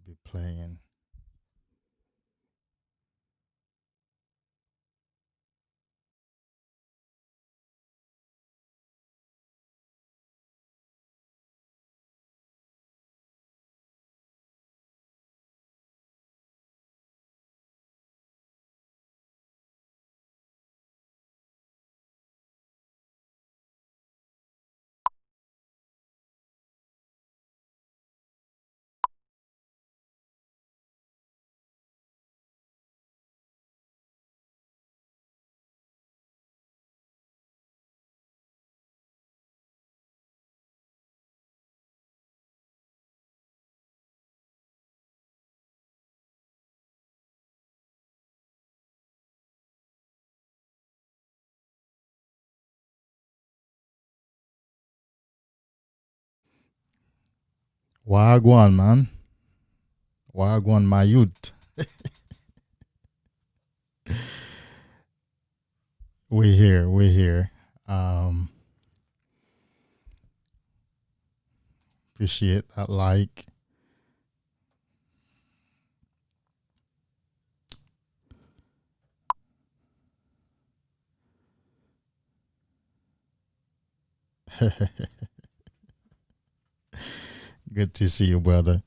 be playing. Wagwan, man. Wagwan, my youth. We're here. We're here. Um, Appreciate that like. Good to see you, brother.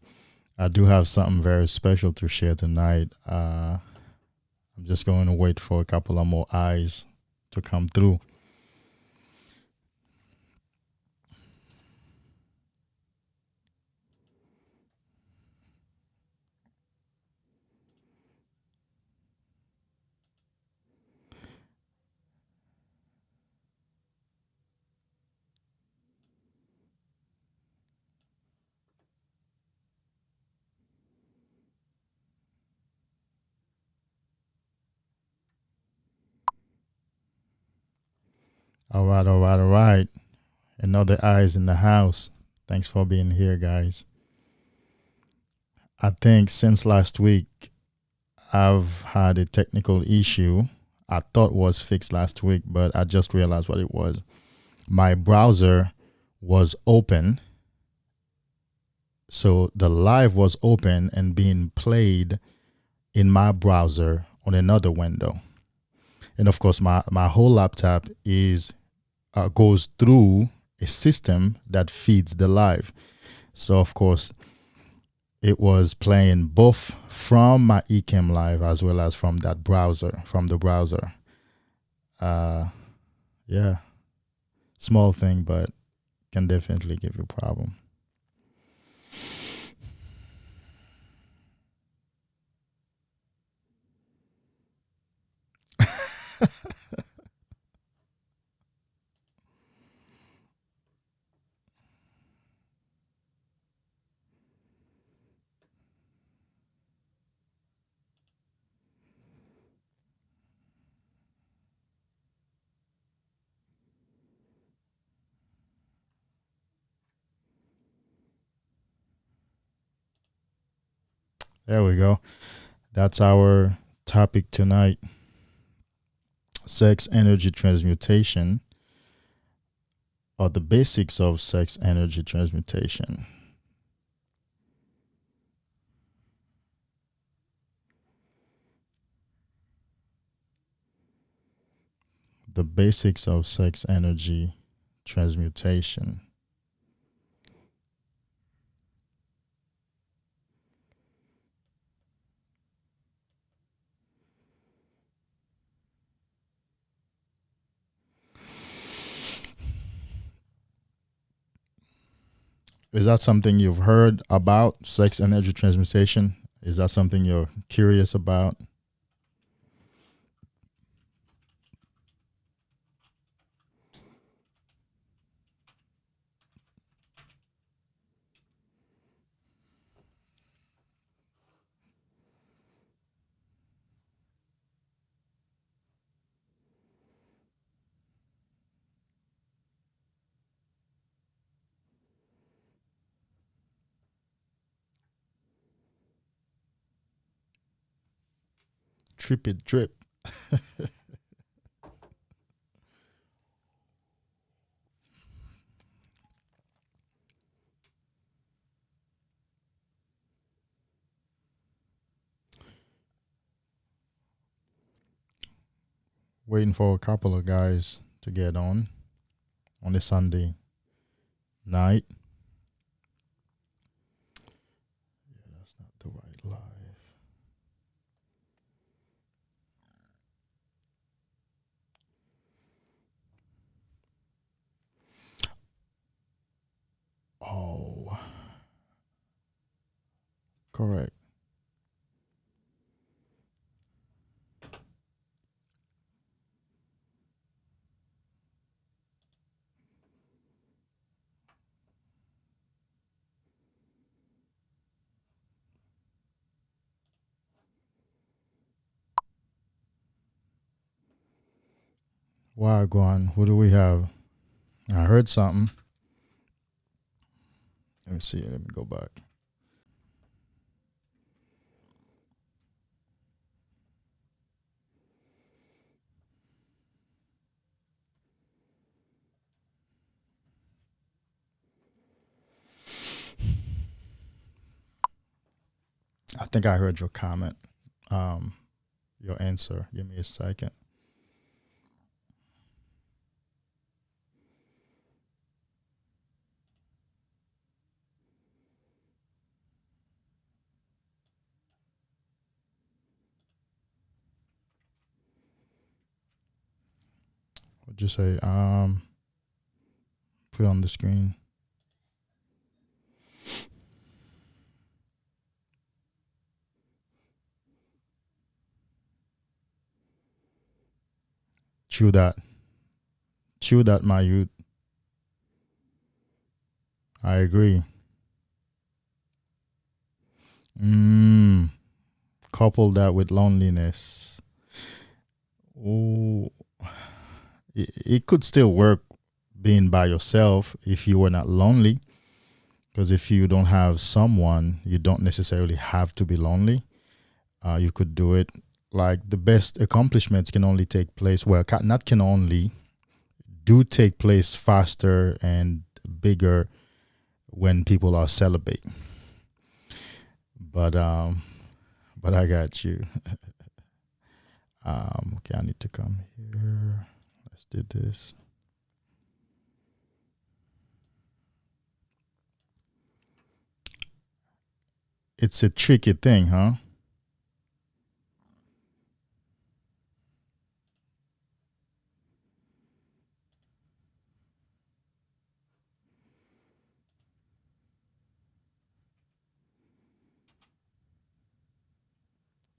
I do have something very special to share tonight. I'm just going to wait for a couple of more eyes to come through. All right, all right, all right. Another eyes in the house. Thanks for being here, guys. I think since last week, I've had a technical issue. I thought was fixed last week, but I just realized what it was. My browser was open. So the live was open and being played in my browser on another window. And of course, my whole laptop is goes through a system that feeds the live. So of course, it was playing both from my Ecamm Live as well as from that browser, from the browser. Uh, yeah, small thing, but can definitely give you a problem. There we go. That's our topic tonight. Sex energy transmutation, or the basics of sex energy transmutation. The basics of sex energy transmutation. Is that something you've heard about, sex energy transmutation? Is that something you're curious about? Trip it drip. waiting for a couple of guys to get on a Sunday night. Yeah, that's not the right live. Oh, correct. Wow, Guan, what do we have? I heard something. Let me see. Let me go back. I think I heard your comment, your answer. Give me a second. What'd you say? Put it on the screen. Chew that. Chew that, my youth. I agree. Couple that with loneliness. Oh, it could still work being by yourself if you were not lonely. Because if you don't have someone, you don't necessarily have to be lonely. You could do it. Like the best accomplishments can only take place, well, not can only, do take place faster and bigger when people are celibate. But I got you. Okay, I need to come here. Let's do this. It's a tricky thing, huh?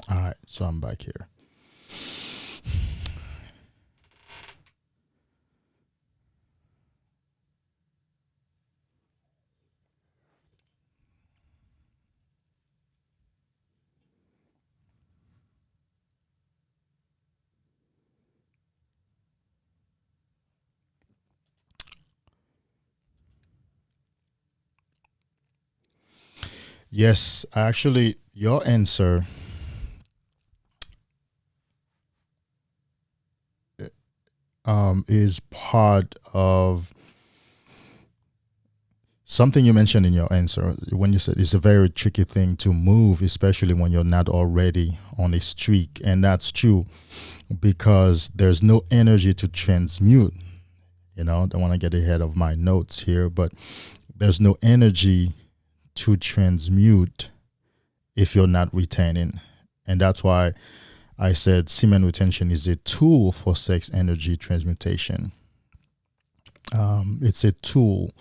All right, so I'm back here. Yes, actually, your answer is part of something you mentioned in your answer when you said it's a very tricky thing to move, especially when you're not already on a streak. And that's true because there's no energy to transmute. You know, don't want to get ahead of my notes here, but there's no energy to transmute if you're not retaining. And that's why I said semen retention is a tool for sex energy transmutation. It's a tool.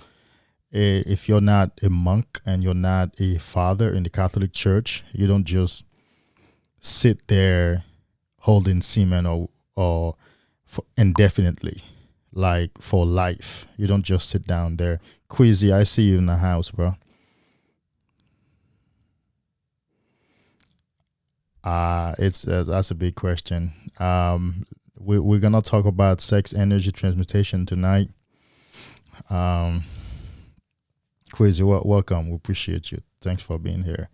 If you're not a monk and you're not a father in the Catholic Church, you don't just sit there holding semen or for indefinitely, like for life. You don't just sit down there. Queasy, I see you in the house, bro. It's that's a big question. We're gonna talk about sex energy transmutation tonight. Queasy, welcome. We appreciate you. Thanks for being here.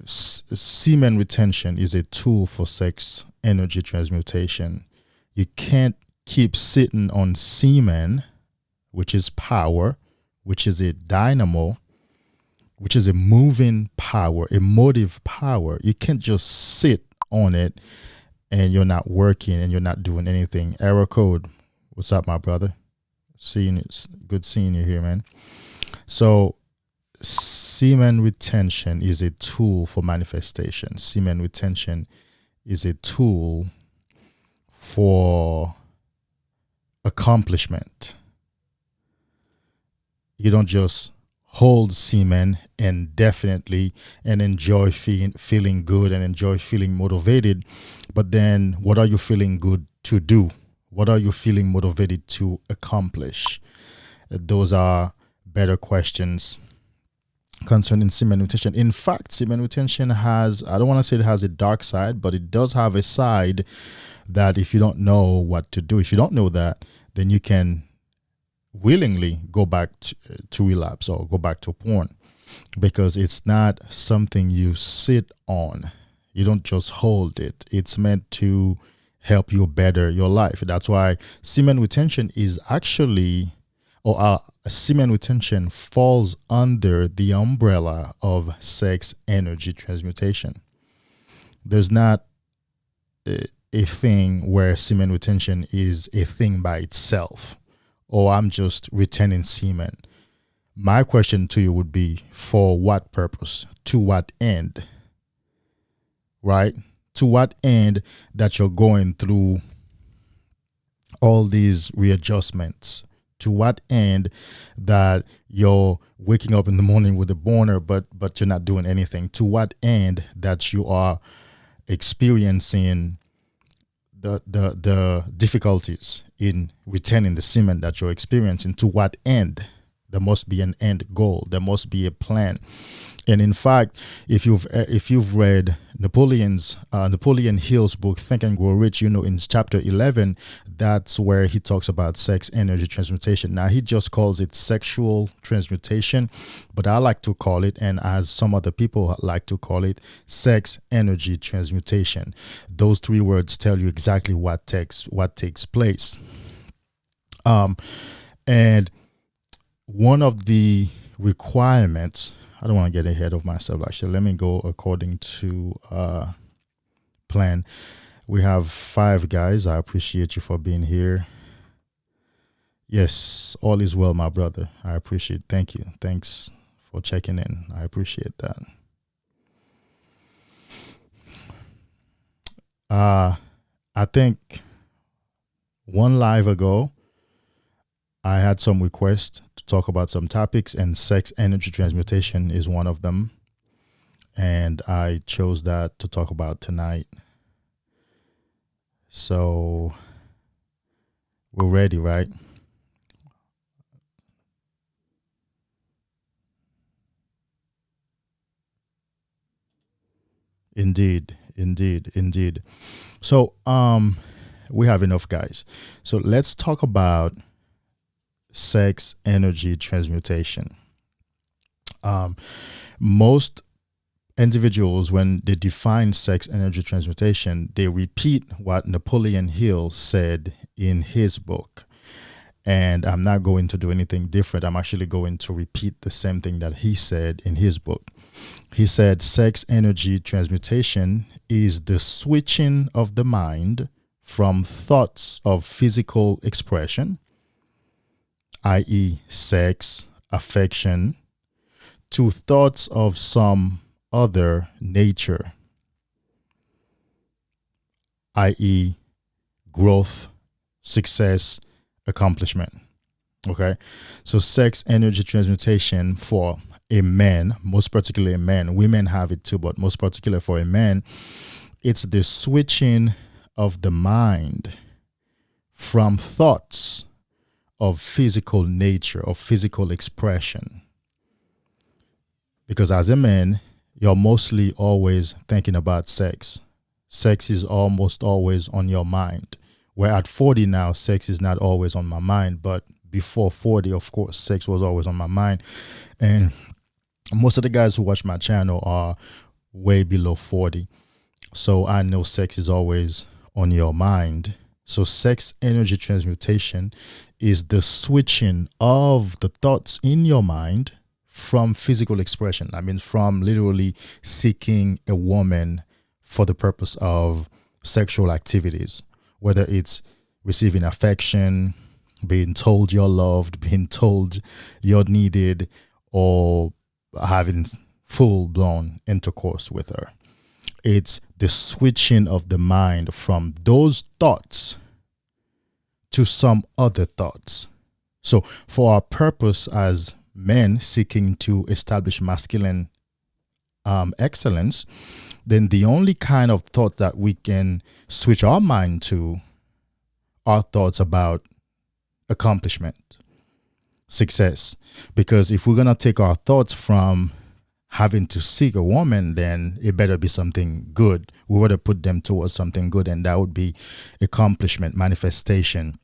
Semen retention is a tool for sex energy transmutation. You can't keep sitting on semen, which is power, which is a dynamo, which is a moving power, a motive power. You can't just sit on it and you're not working and you're not doing anything. Error code. What's up, my brother? It's good seeing you here, man. So semen retention is a tool for manifestation. Semen retention is a tool for accomplishment. You don't just hold semen indefinitely and enjoy feeling good and enjoy feeling motivated, but then what are you feeling good to do? What are you feeling motivated to accomplish? Those are better questions concerning semen retention. In fact, semen retention has, I don't want to say it has a dark side, but it does have a side that if you don't know what to do, if you don't know that, then you can willingly go back to relapse or go back to porn, because it's not something you sit on. You don't just hold it. It's meant to help you better your life. That's why semen retention is actually, semen retention falls under the umbrella of sex energy transmutation. There's not a thing where semen retention is a thing by itself, or I'm just retaining semen. My question to you would be, for what purpose? To what end? Right? To what end that you're going through all these readjustments? To what end that you're waking up in the morning with a boner, but you're not doing anything? To what end that you are experiencing the difficulties in retaining the semen that you're experiencing? To what end? There must be an end goal. There must be a plan. And in fact, if you've read Napoleon Hill's book Think and Grow Rich, you know, in chapter 11, that's where he talks about sex energy transmutation. Now, he just calls it sexual transmutation, but I like to call it, and as some other people like to call it, sex energy transmutation. Those three words tell you exactly what takes place. And one of the requirements, I don't want to get ahead of myself, actually. Let me go according to plan. We have 5 guys. I appreciate you for being here. Yes, all is well, my brother. I appreciate it. Thank you. Thanks for checking in. I appreciate that. I think one live ago, I had some requests to talk about some topics, and sex energy transmutation is one of them. And I chose that to talk about tonight. So we're ready, right? Indeed. So we have enough guys. So let's talk about sex energy transmutation. Most individuals, when they define sex energy transmutation, they repeat what Napoleon Hill said in his book. And I'm not going to do anything different. I'm actually going to repeat the same thing that he said in his book. He said sex energy transmutation is the switching of the mind from thoughts of physical expression, i.e., sex, affection, to thoughts of some other nature, i.e., growth, success, accomplishment. Okay, so sex energy transmutation for a man, most particularly a man, women have it too, but most particularly for a man, it's the switching of the mind from thoughts of physical nature, of physical expression. Because as a man, you're mostly always thinking about sex. Sex is almost always on your mind. Where at 40 now, sex is not always on my mind, but before 40, of course, sex was always on my mind. And most of the guys who watch my channel are way below 40. So I know sex is always on your mind. So sex energy transmutation is the switching of the thoughts in your mind from physical expression. I mean, from literally seeking a woman for the purpose of sexual activities, whether it's receiving affection, being told you're loved, being told you're needed, or having full blown intercourse with her. It's the switching of the mind from those thoughts to some other thoughts. So, for our purpose as men seeking to establish masculine excellence, then the only kind of thought that we can switch our mind to are thoughts about accomplishment, success. Because if we're going to take our thoughts from having to seek a woman, then it better be something good. We would have put them towards something good, and that would be accomplishment, manifestation,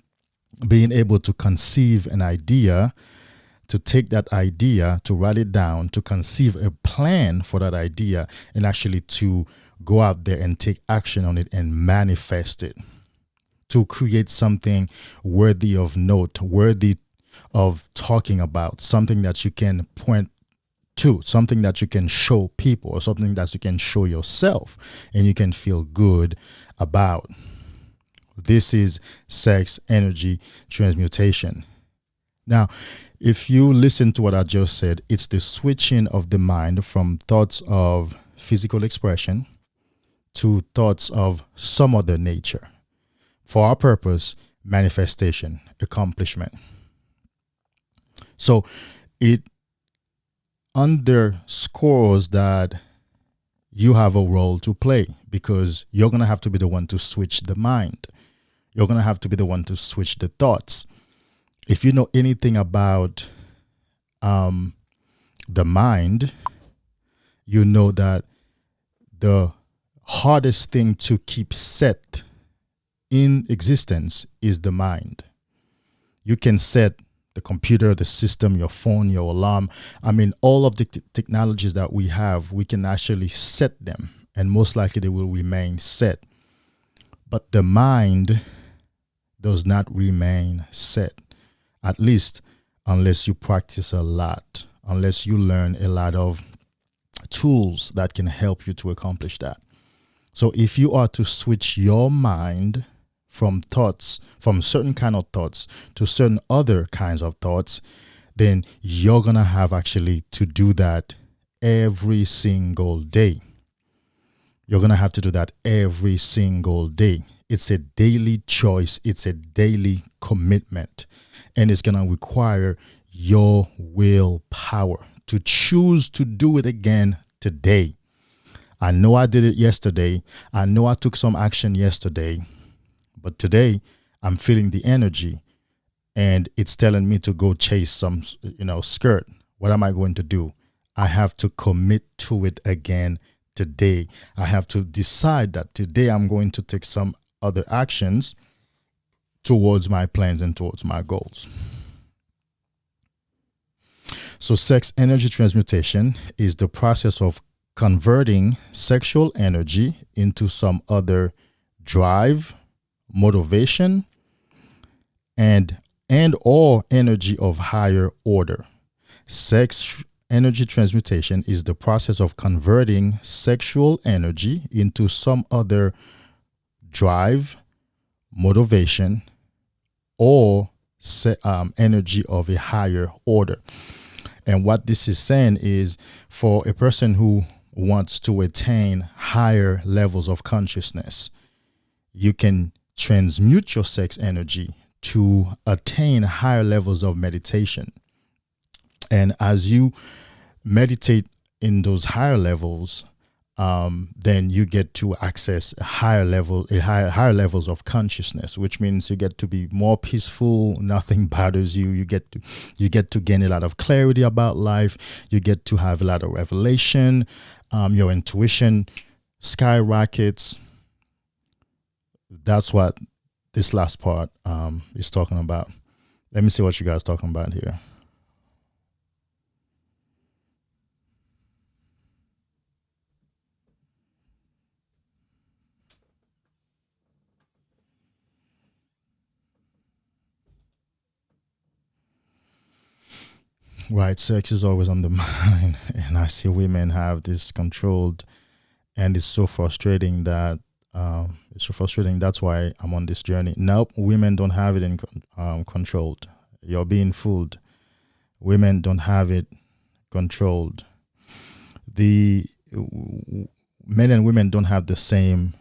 being able to conceive an idea, to take that idea, to write it down, to conceive a plan for that idea, and actually to go out there and take action on it and manifest it, to create something worthy of note, worthy of talking about, something that you can point to, something that you can show people, or something that you can show yourself and you can feel good about. This is sex energy transmutation. Now, if you listen to what I just said, it's the switching of the mind from thoughts of physical expression to thoughts of some other nature. For our purpose, manifestation, accomplishment. So it underscores that you have a role to play, because you're going to have to be the one to switch the mind. You're going to have to be the one to switch the thoughts. If you know anything about the mind, you know that the hardest thing to keep set in existence is the mind. You can set the computer, the system, your phone, your alarm. I mean, all of the technologies that we have, we can actually set them, and most likely they will remain set. But the mind does not remain set, at least unless you practice a lot, unless you learn a lot of tools that can help you to accomplish that. So if you are to switch your mind from thoughts, from certain kind of thoughts to certain other kinds of thoughts, then you're going to have actually to do that every single day. You're going to have to do that every single day. It's a daily choice. It's a daily commitment. And it's going to require your willpower to choose to do it again today. I know I did it yesterday. I know I took some action yesterday. But today, I'm feeling the energy, and it's telling me to go chase some, skirt. What am I going to do? I have to commit to it again today. I have to decide that today I'm going to take some other actions towards my plans and towards my goals. So sex energy transmutation is the process of converting sexual energy into some other drive, motivation, and or energy of higher order. Sex energy transmutation is the process of converting sexual energy into some other drive, motivation, or energy of a higher order. And what this is saying is, for a person who wants to attain higher levels of consciousness, you can transmute your sex energy to attain higher levels of meditation. And as you meditate in those higher levels, then you get to access higher levels of consciousness, which means you get to be more peaceful. Nothing bothers you. You get to gain a lot of clarity about life. You get to have a lot of revelation. Your intuition skyrockets. That's what this last part is talking about. Let me see what you guys are talking about here. Right, sex is always on the mind, and I see women have this controlled, and it's so frustrating that it's so frustrating. That's why I'm on this journey. Nope, women don't have it in controlled. You're being fooled. Women don't have it controlled. The men and women don't have the same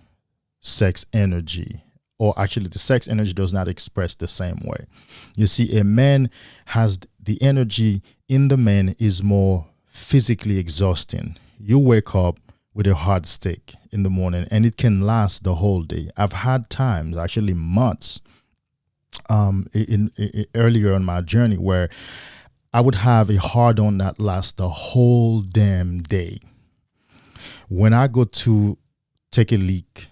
sex energy, or actually the sex energy does not express the same way. You see, a man has the energy in the man is more physically exhausting. You wake up with a hard stick in the morning and it can last the whole day. I've had times, actually months, in earlier on my journey where I would have a hard on that lasts the whole damn day. When I go to take a leak,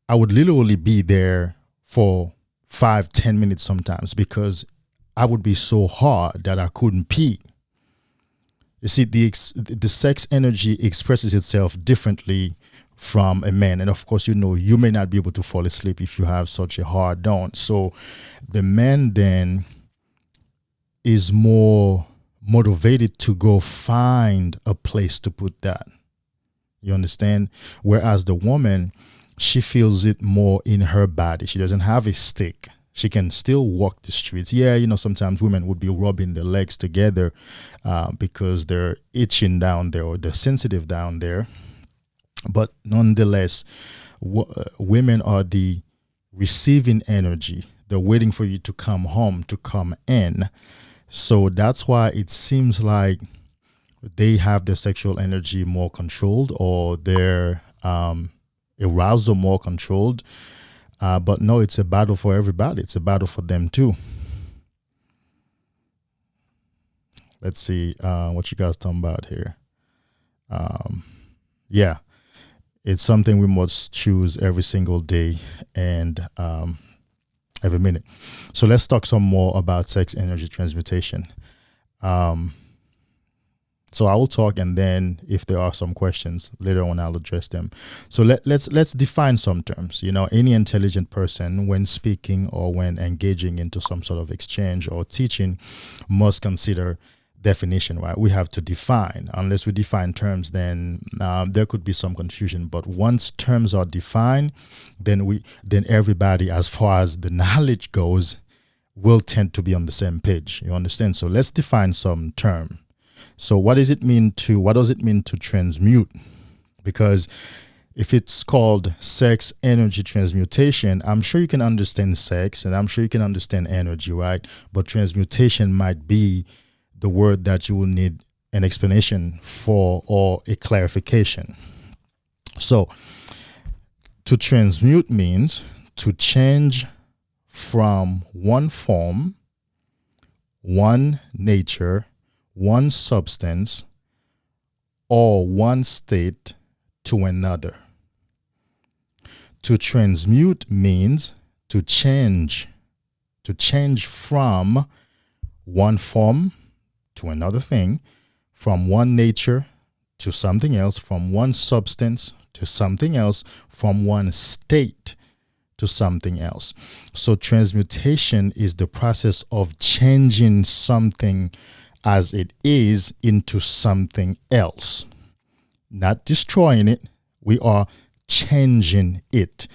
I would literally be there for 5-10 minutes sometimes because I would be so hard that I couldn't pee. You see, the sex energy expresses itself differently from a man. And of course, you may not be able to fall asleep if you have such a hard on. So the man then is more motivated to go find a place to put that. You understand? Whereas the woman, she feels it more in her body. She doesn't have a stick. She can still walk the streets. Yeah, sometimes women would be rubbing their legs together because they're itching down there or they're sensitive down there. But nonetheless, women are the receiving energy. They're waiting for you to come home, to come in. So that's why it seems like they have their sexual energy more controlled, or their arousal more controlled. But no, it's a battle for everybody. It's a battle for them too. Let's see what you guys talking about here. Yeah, it's something we must choose every single day and every minute. So let's talk some more about sex energy transmutation. So I will talk, and then if there are some questions later on, I'll address them. So let's define some terms. Any intelligent person, when speaking or when engaging into some sort of exchange or teaching, must consider definition. Right? We have to define. Unless we define terms, then there could be some confusion. But once terms are defined, then everybody, as far as the knowledge goes, will tend to be on the same page. You understand? So let's define some term. So what does it mean to transmute? Because if it's called sex energy transmutation, I'm sure you can understand sex and I'm sure you can understand energy, right? But transmutation might be the word that you will need an explanation for or a clarification. So to transmute means to change from one form, one nature, one substance, or one state to another. To transmute means to change from one form to another thing, from one nature to something else, from one substance to something else, from one state to something else. So transmutation is the process of changing something as it is into something else. Not destroying it, we are changing it.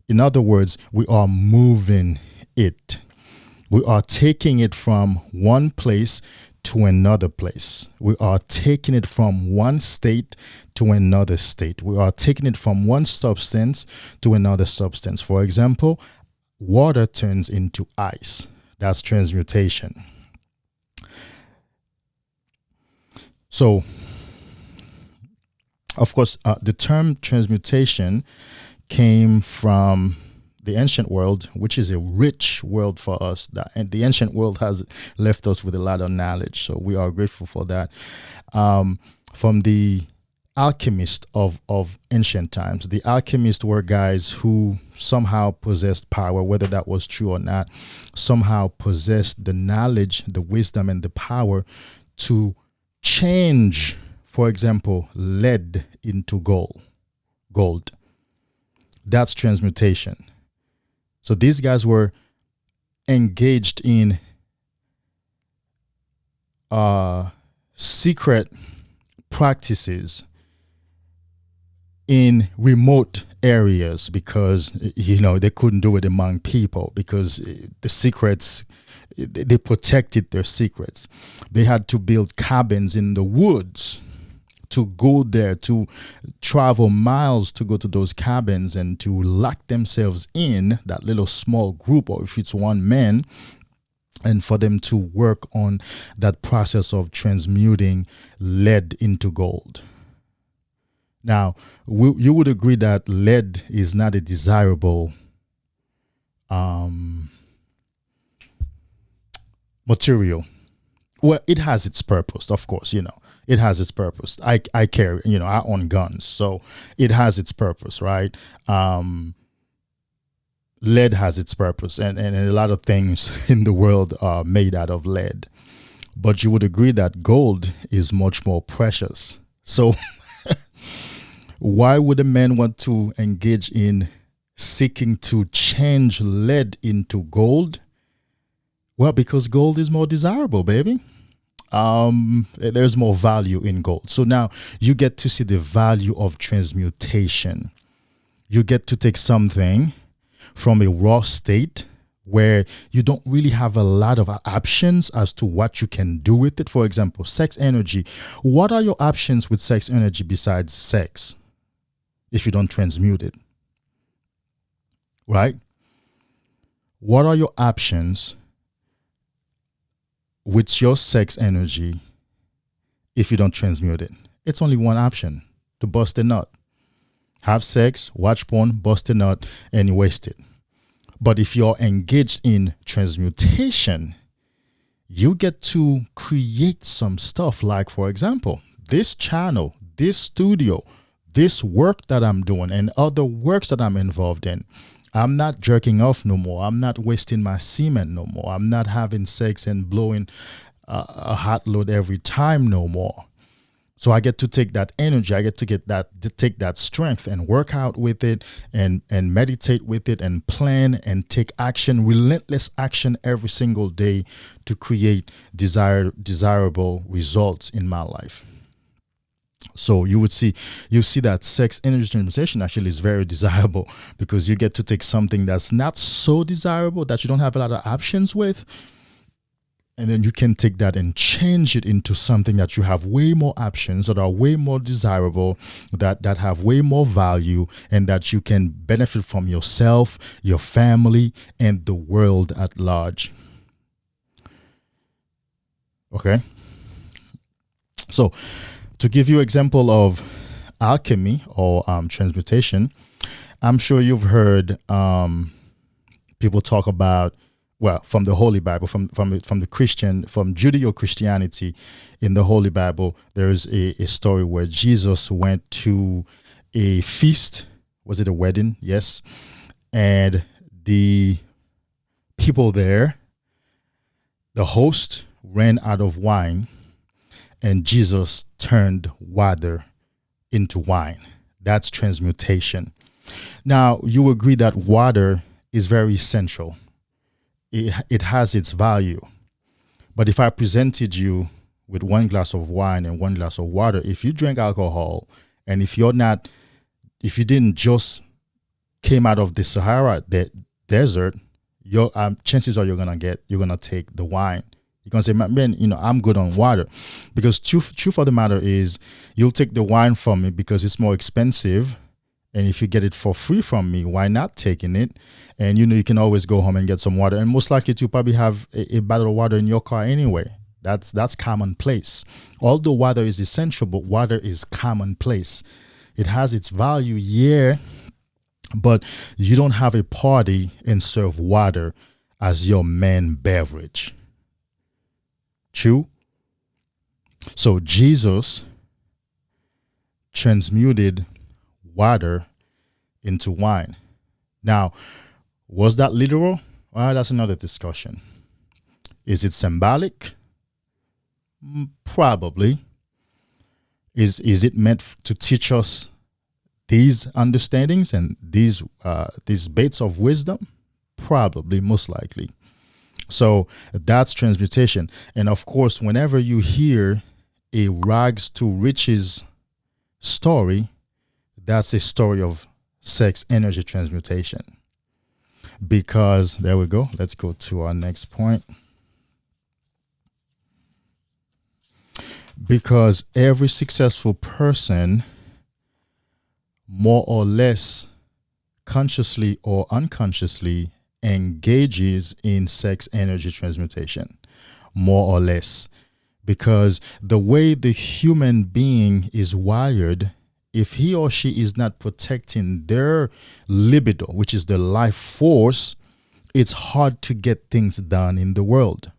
In other words, we are moving it. We are taking it from one place to another place. We are taking it from one state to another state. We are taking it from one substance to another substance. For example, water turns into ice. That's transmutation. So, of course, the term transmutation came from the ancient world, which is a rich world for us. And the ancient world has left us with a lot of knowledge. So we are grateful for that. From the alchemists of ancient times, the alchemists were guys who somehow possessed power, whether that was true or not, somehow possessed the knowledge, the wisdom, and the power to change, for example, lead into gold. That's transmutation. So these guys were engaged in secret practices in remote areas because they couldn't do it among people because the secrets, they protected their secrets. They had to build cabins in the woods, to go there, to travel miles to go to those cabins and to lock themselves in that little small group, or if it's one man, and for them to work on that process of transmuting lead into gold. Now, you would agree that lead is not a desirable material. Well, it has its purpose, of course, it has its purpose. I carry, I own guns, so it has its purpose, right? Lead has its purpose, and a lot of things in the world are made out of lead. But you would agree that gold is much more precious. So why would a man want to engage in seeking to change lead into gold? Well, because gold is more desirable, baby. There's more value in gold. So now you get to see the value of transmutation. You get to take something from a raw state where you don't really have a lot of options as to what you can do with it. For example, sex energy. What are your options with sex energy besides sex if you don't transmute it? Right? What are your options with your sex energy if you don't transmute it? It's only one option: to bust a nut. Have sex, watch porn, bust a nut, and waste it. But if you're engaged in transmutation, you get to create some stuff like, for example, this channel, this studio, this work that I'm doing, and other works that I'm involved in. I'm not jerking off no more. I'm not wasting my semen no more. I'm not having sex and blowing a hot load every time no more. So I get to take that energy, I get to take that strength and work out with it and meditate with it and plan and take action, relentless action every single day to create desirable results in my life. So you see that sex energy transmutation actually is very desirable because you get to take something that's not so desirable, that you don't have a lot of options with, and then you can take that and change it into something that you have way more options, that are way more desirable, that have way more value, and that you can benefit from yourself, your family, and the world at large. Okay? So, to give you an example of alchemy or transmutation, I'm sure you've heard people talk about, well, from the Holy Bible, from Judeo-Christianity, in the Holy Bible, there is a story where Jesus went to a feast. Was it a wedding? Yes. And the people there, the host ran out of wine, and Jesus turned water into wine. That's transmutation. Now, you agree that water is very essential. It has its value. But if I presented you with one glass of wine and one glass of water, if you drink alcohol, and if you didn't just came out of the Sahara desert, your chances are you're gonna take the wine. You're gonna say, man, I'm good on water, because truth of the matter is, you'll take the wine from me because it's more expensive. And if you get it for free from me, why not taking it? And you can always go home and get some water. And most likely you probably have a bottle of water in your car anyway. That's commonplace. Although water is essential, but water is commonplace. It has its value, yeah, but you don't have a party and serve water as your main beverage. True? So Jesus transmuted water into wine. Now, was that literal? Well, that's another discussion. Is it symbolic? Probably. Is it meant to teach us these understandings and these bits of wisdom? Probably, most likely. So that's transmutation. And of course, whenever you hear a rags to riches story, that's a story of sex energy transmutation. Because there we go. Let's go to our next point. Because every successful person, more or less consciously or unconsciously, engages in sex energy transmutation, more or less. Because the way the human being is wired, if he or she is not protecting their libido, which is the life force, it's hard to get things done in the world.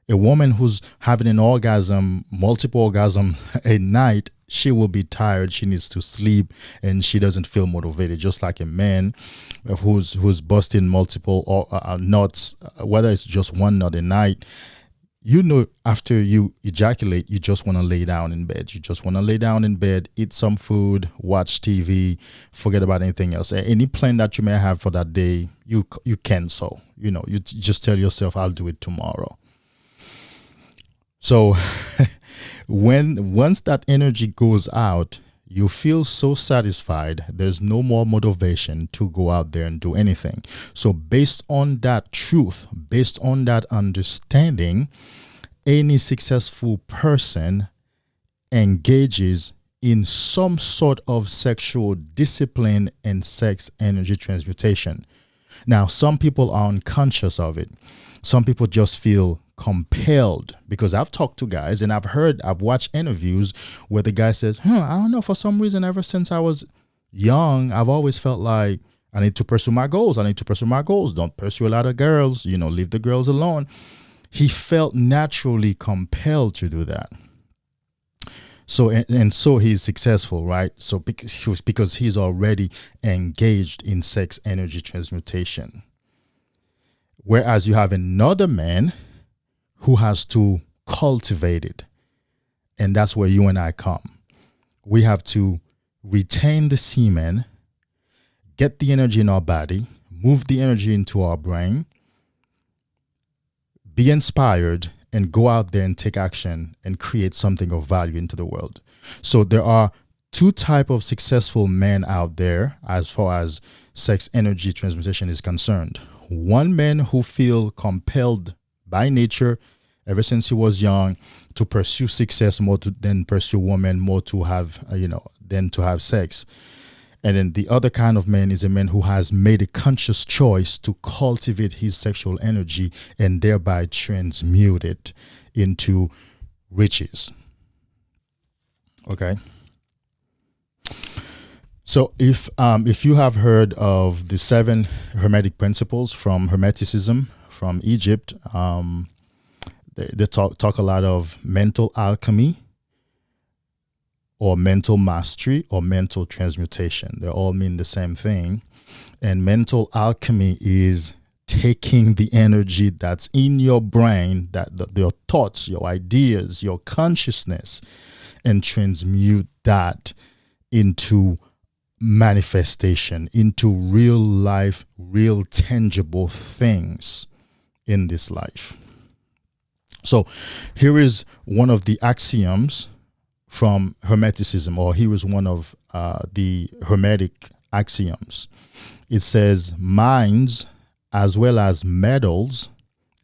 A woman who's having an orgasm, multiple orgasm a night, she will be tired, she needs to sleep, and she doesn't feel motivated. Just like a man who's busting multiple nuts, whether it's just one nut a night, you know, after you ejaculate, you just want to lay down in bed. You just want to lay down in bed, eat some food, watch TV, forget about anything else. Any plan that you may have for that day, you cancel. You know, you just tell yourself, I'll do it tomorrow. So once that energy goes out, you feel so satisfied, there's no more motivation to go out there and do anything. So based on that truth, based on that understanding, any successful person engages in some sort of sexual discipline and sex energy transmutation. Now, some people are unconscious of it. Some people just feel compelled, because I've talked to guys and I've watched interviews where the guy says, I don't know, for some reason, ever since I was young, I've always felt like I need to pursue my goals. Don't pursue a lot of girls, leave the girls alone. He felt naturally compelled to do that. So, and so he's successful, right? So because he's already engaged in sex energy transmutation. Whereas you have another man who has to cultivate it. And that's where you and I come. We have to retain the semen, get the energy in our body, move the energy into our brain, be inspired, and go out there and take action and create something of value into the world. So there are two types of successful men out there as far as sex energy transmutation is concerned. One man who feel compelled by nature, ever since he was young, to pursue success more than pursue women, more to have, than to have sex. And then the other kind of man is a man who has made a conscious choice to cultivate his sexual energy and thereby transmute it into riches. Okay. So if you have heard of the 7 Hermetic principles from Hermeticism from Egypt, they talk a lot of mental alchemy, or mental mastery, or mental transmutation. They all mean the same thing. And mental alchemy is taking the energy that's in your brain, your thoughts, your ideas, your consciousness, and transmute that into manifestation, into real life, real tangible things in this life. So here is one of the axioms from Hermeticism, or here is one of the Hermetic axioms. It says, minds as well as metals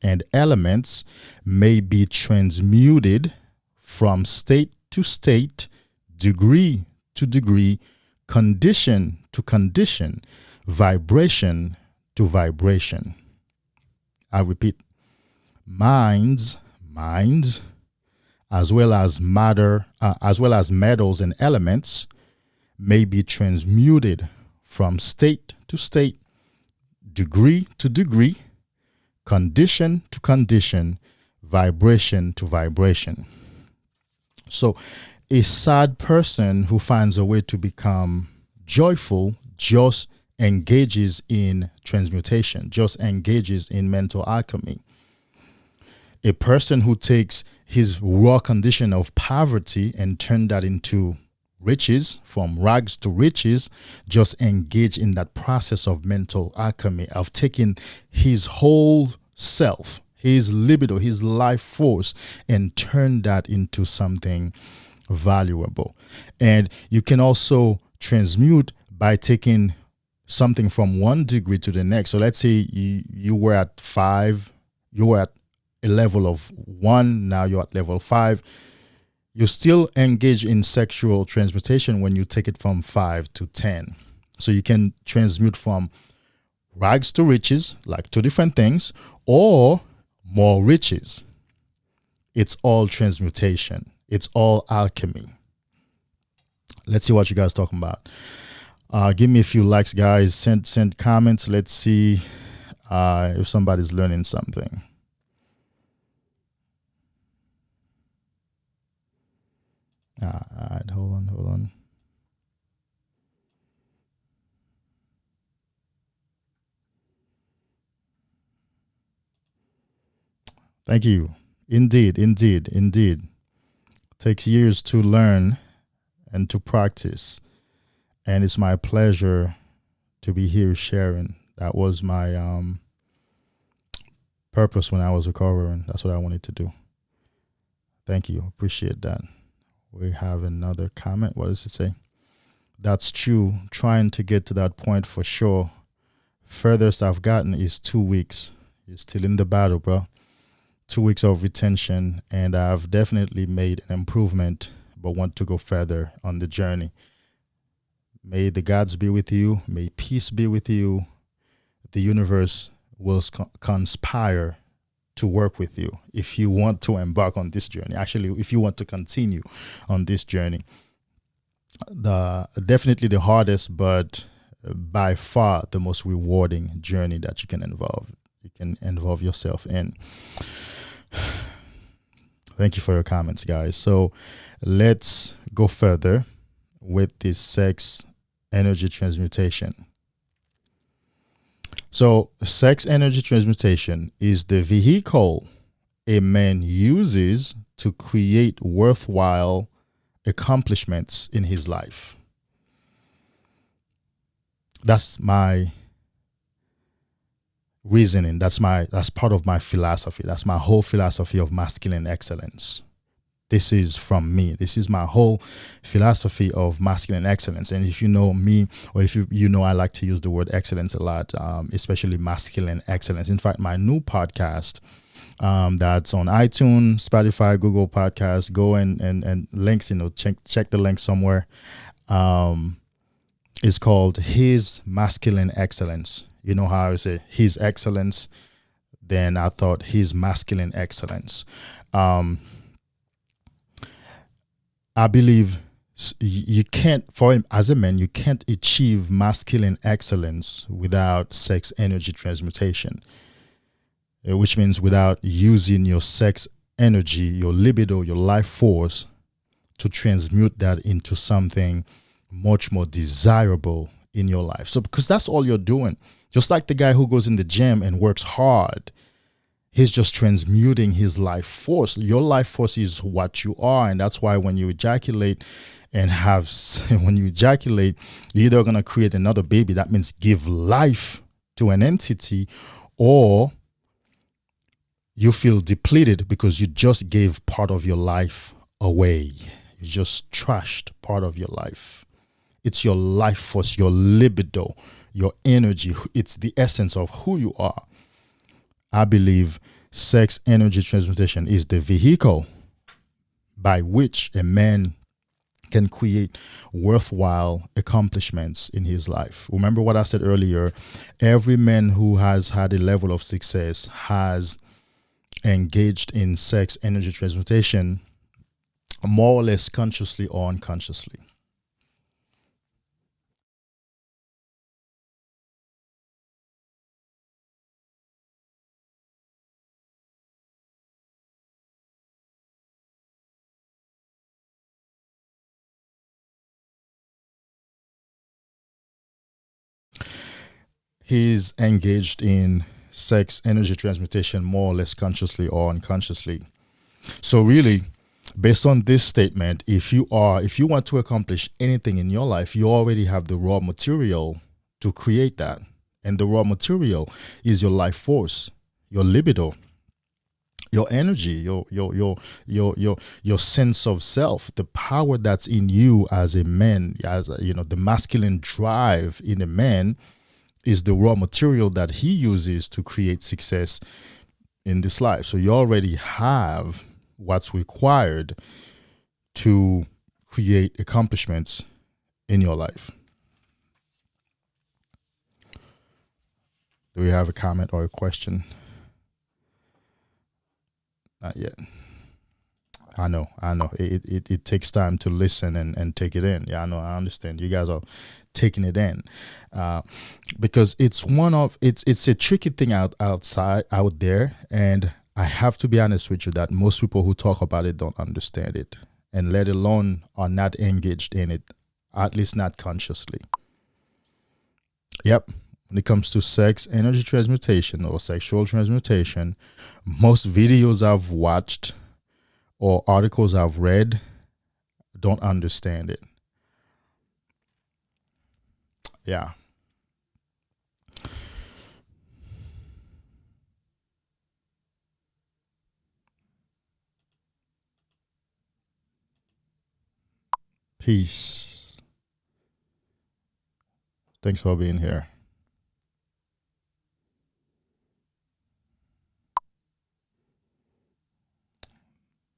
and elements may be transmuted from state to state, degree to degree, condition to condition, vibration to vibration. I repeat, minds, as well as matter, as well as metals and elements, may be transmuted from state to state, degree to degree, condition to condition, vibration to vibration. So a sad person who finds a way to become joyful just engages in transmutation, just engages in mental alchemy. A person who takes his raw condition of poverty and turn that into riches, from rags to riches, just engage in that process of mental alchemy, of taking his whole self, his libido, his life force, and turn that into something valuable. And you can also transmute by taking something from 1 degree to the next. So let's say you were at 5, you were at a level of 1, now you're at level 5. You still engage in sexual transmutation when you take it from 5 to 10. So you can transmute from rags to riches, like 2 different things, or more riches. It's all transmutation. It's all alchemy. Let's see what you guys talking about. Give me a few likes, guys. Send comments. Let's see if somebody's learning something. All right, hold on. Thank you. Indeed. Takes years to learn and to practice. And it's my pleasure to be here sharing. That was my purpose when I was recovering. That's what I wanted to do. Thank you. Appreciate that. We have another comment. What does it say? That's true. Trying to get to that point for sure. Furthest I've gotten is 2 weeks. You're still in the battle, bro. 2 weeks of retention, and I've definitely made an improvement, but want to go further on the journey. May the gods be with you. May peace be with you. The universe will conspire to work with you if you want to embark on this journey. Actually, if you want to continue on this journey. Definitely the hardest, but by far the most rewarding journey that you can involve yourself in. Thank you for your comments, guys. So let's go further with this sex energy transmutation. So sex energy transmutation is the vehicle a man uses to create worthwhile accomplishments in his life. That's my reasoning. That's part of my philosophy. That's my whole philosophy of masculine excellence. This is from me. This is my whole philosophy of masculine excellence. And if you know me, or if you know, I like to use the word excellence a lot, especially masculine excellence. In fact, my new podcast that's on iTunes, Spotify, Google Podcasts, go and links, check the link somewhere. It's called His Masculine Excellence. You know how I say His Excellence? Then I thought His Masculine Excellence. I believe you can't, for him as a man, you can't achieve masculine excellence without sex energy transmutation, which means without using your sex energy, your libido, your life force to transmute that into something much more desirable in your life. So, because that's all you're doing. Just like the guy who goes in the gym and works hard, he's just transmuting his life force. Your life force is what you are. And that's why when you ejaculate you're either going to create another baby. That means give life to an entity, or you feel depleted because you just gave part of your life away. You just trashed part of your life. It's your life force, your libido, your energy. It's the essence of who you are. I believe sex energy transmutation is the vehicle by which a man can create worthwhile accomplishments in his life. Remember what I said earlier, every man who has had a level of success has engaged in sex energy transmutation more or less consciously or unconsciously. He's engaged in sex energy transmutation more or less consciously or unconsciously. So really, based on this statement, if you want to accomplish anything in your life, you already have the raw material to create that. And the raw material is your life force, your libido. your energy, your sense of self, the power that's in you as a man, the masculine drive in a man is the raw material that he uses to create success in this life. So you already have what's required to create accomplishments in your life. Do we have a comment or a question? Not yet. I know. It takes time to listen and take it in. Yeah, I know. I understand. You guys are taking it in, because it's a tricky thing out there, and I have to be honest with you that most people who talk about it don't understand it, and let alone are not engaged in it, at least not consciously. Yep. When it comes to sex energy transmutation or sexual transmutation, most videos I've watched or articles I've read don't understand it. Yeah. Peace. Thanks for being here.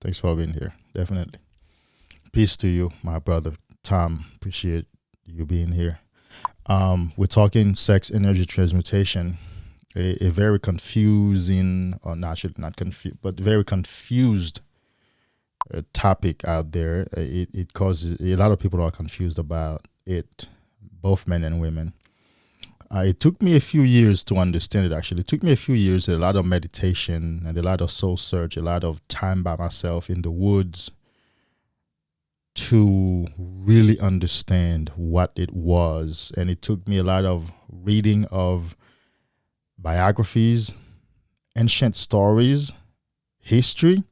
Thanks for being here. Definitely. Peace to you, my brother Tom. Appreciate you being here. We're talking sex energy transmutation, a very confusing, or not confused, but very confused topic out there. It causes a lot of people are confused about it, both men and women. It took me a few years to understand it. Actually, it took me a few years, a lot of meditation and a lot of soul search, a lot of time by myself in the woods to really understand what it was. And it took me a lot of reading of biographies, ancient stories, history,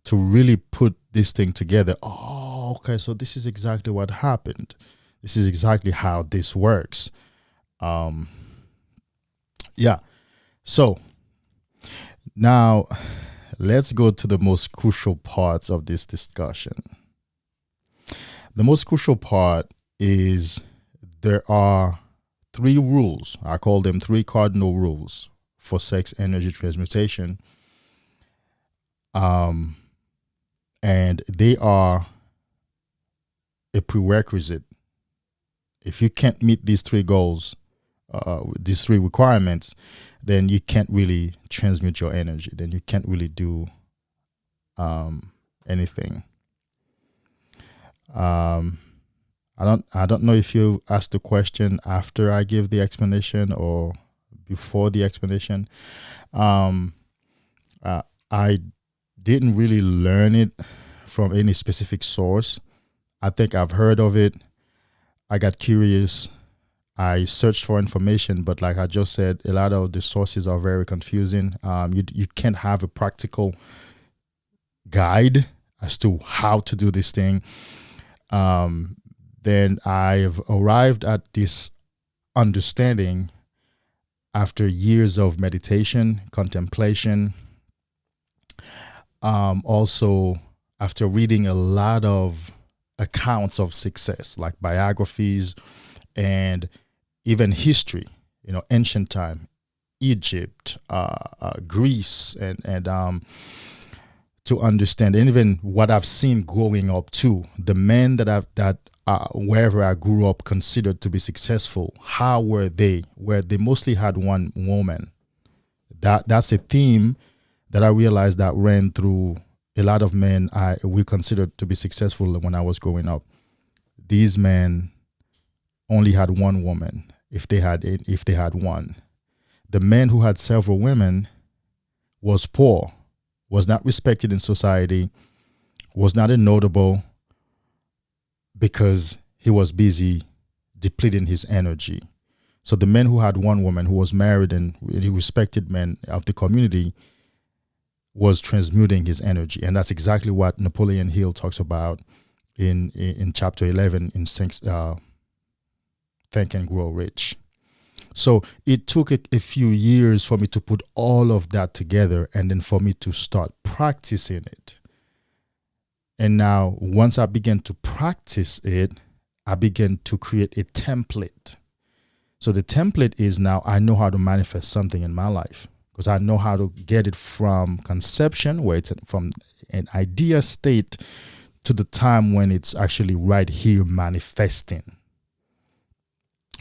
to really put this thing together. Oh, okay, so this is exactly what happened. This is exactly how this works. Yeah. So now let's go to the most crucial parts of this discussion. The most crucial part is there are 3 rules. I call them 3 cardinal rules for sex energy transmutation. And they are a prerequisite. If you can't meet these 3 goals, these 3 requirements, then you can't really transmute your energy. Then you can't really do anything. I don't know if you asked the question after I give the explanation or before the explanation. I didn't really learn it from any specific source. I think I've heard of it. I got curious. I searched for information, but like I just said, a lot of the sources are very confusing. You can't have a practical guide as to how to do this thing. Then I've arrived at this understanding after years of meditation, contemplation, also after reading a lot of accounts of success, like biographies and even history, ancient time, Egypt, Greece, and to understand, and even what I've seen growing up too, the men that wherever I grew up considered to be successful, how were they? Where they mostly had one woman. That's a theme that I realized that ran through a lot of men we considered to be successful when I was growing up. These men only had one woman, if they had one. The man who had several women was poor, was not respected in society, was not a notable, because he was busy depleting his energy. So the man who had one woman, who was married and really respected man of the community, was transmuting his energy. And that's exactly what Napoleon Hill talks about in chapter 11 in Think and Grow Rich. So it took a few years for me to put all of that together and then for me to start practicing it. And now, once I began to practice it, I began to create a template. So the template is now I know how to manifest something in my life because I know how to get it from conception, where it's from an idea state, to the time when it's actually right here manifesting.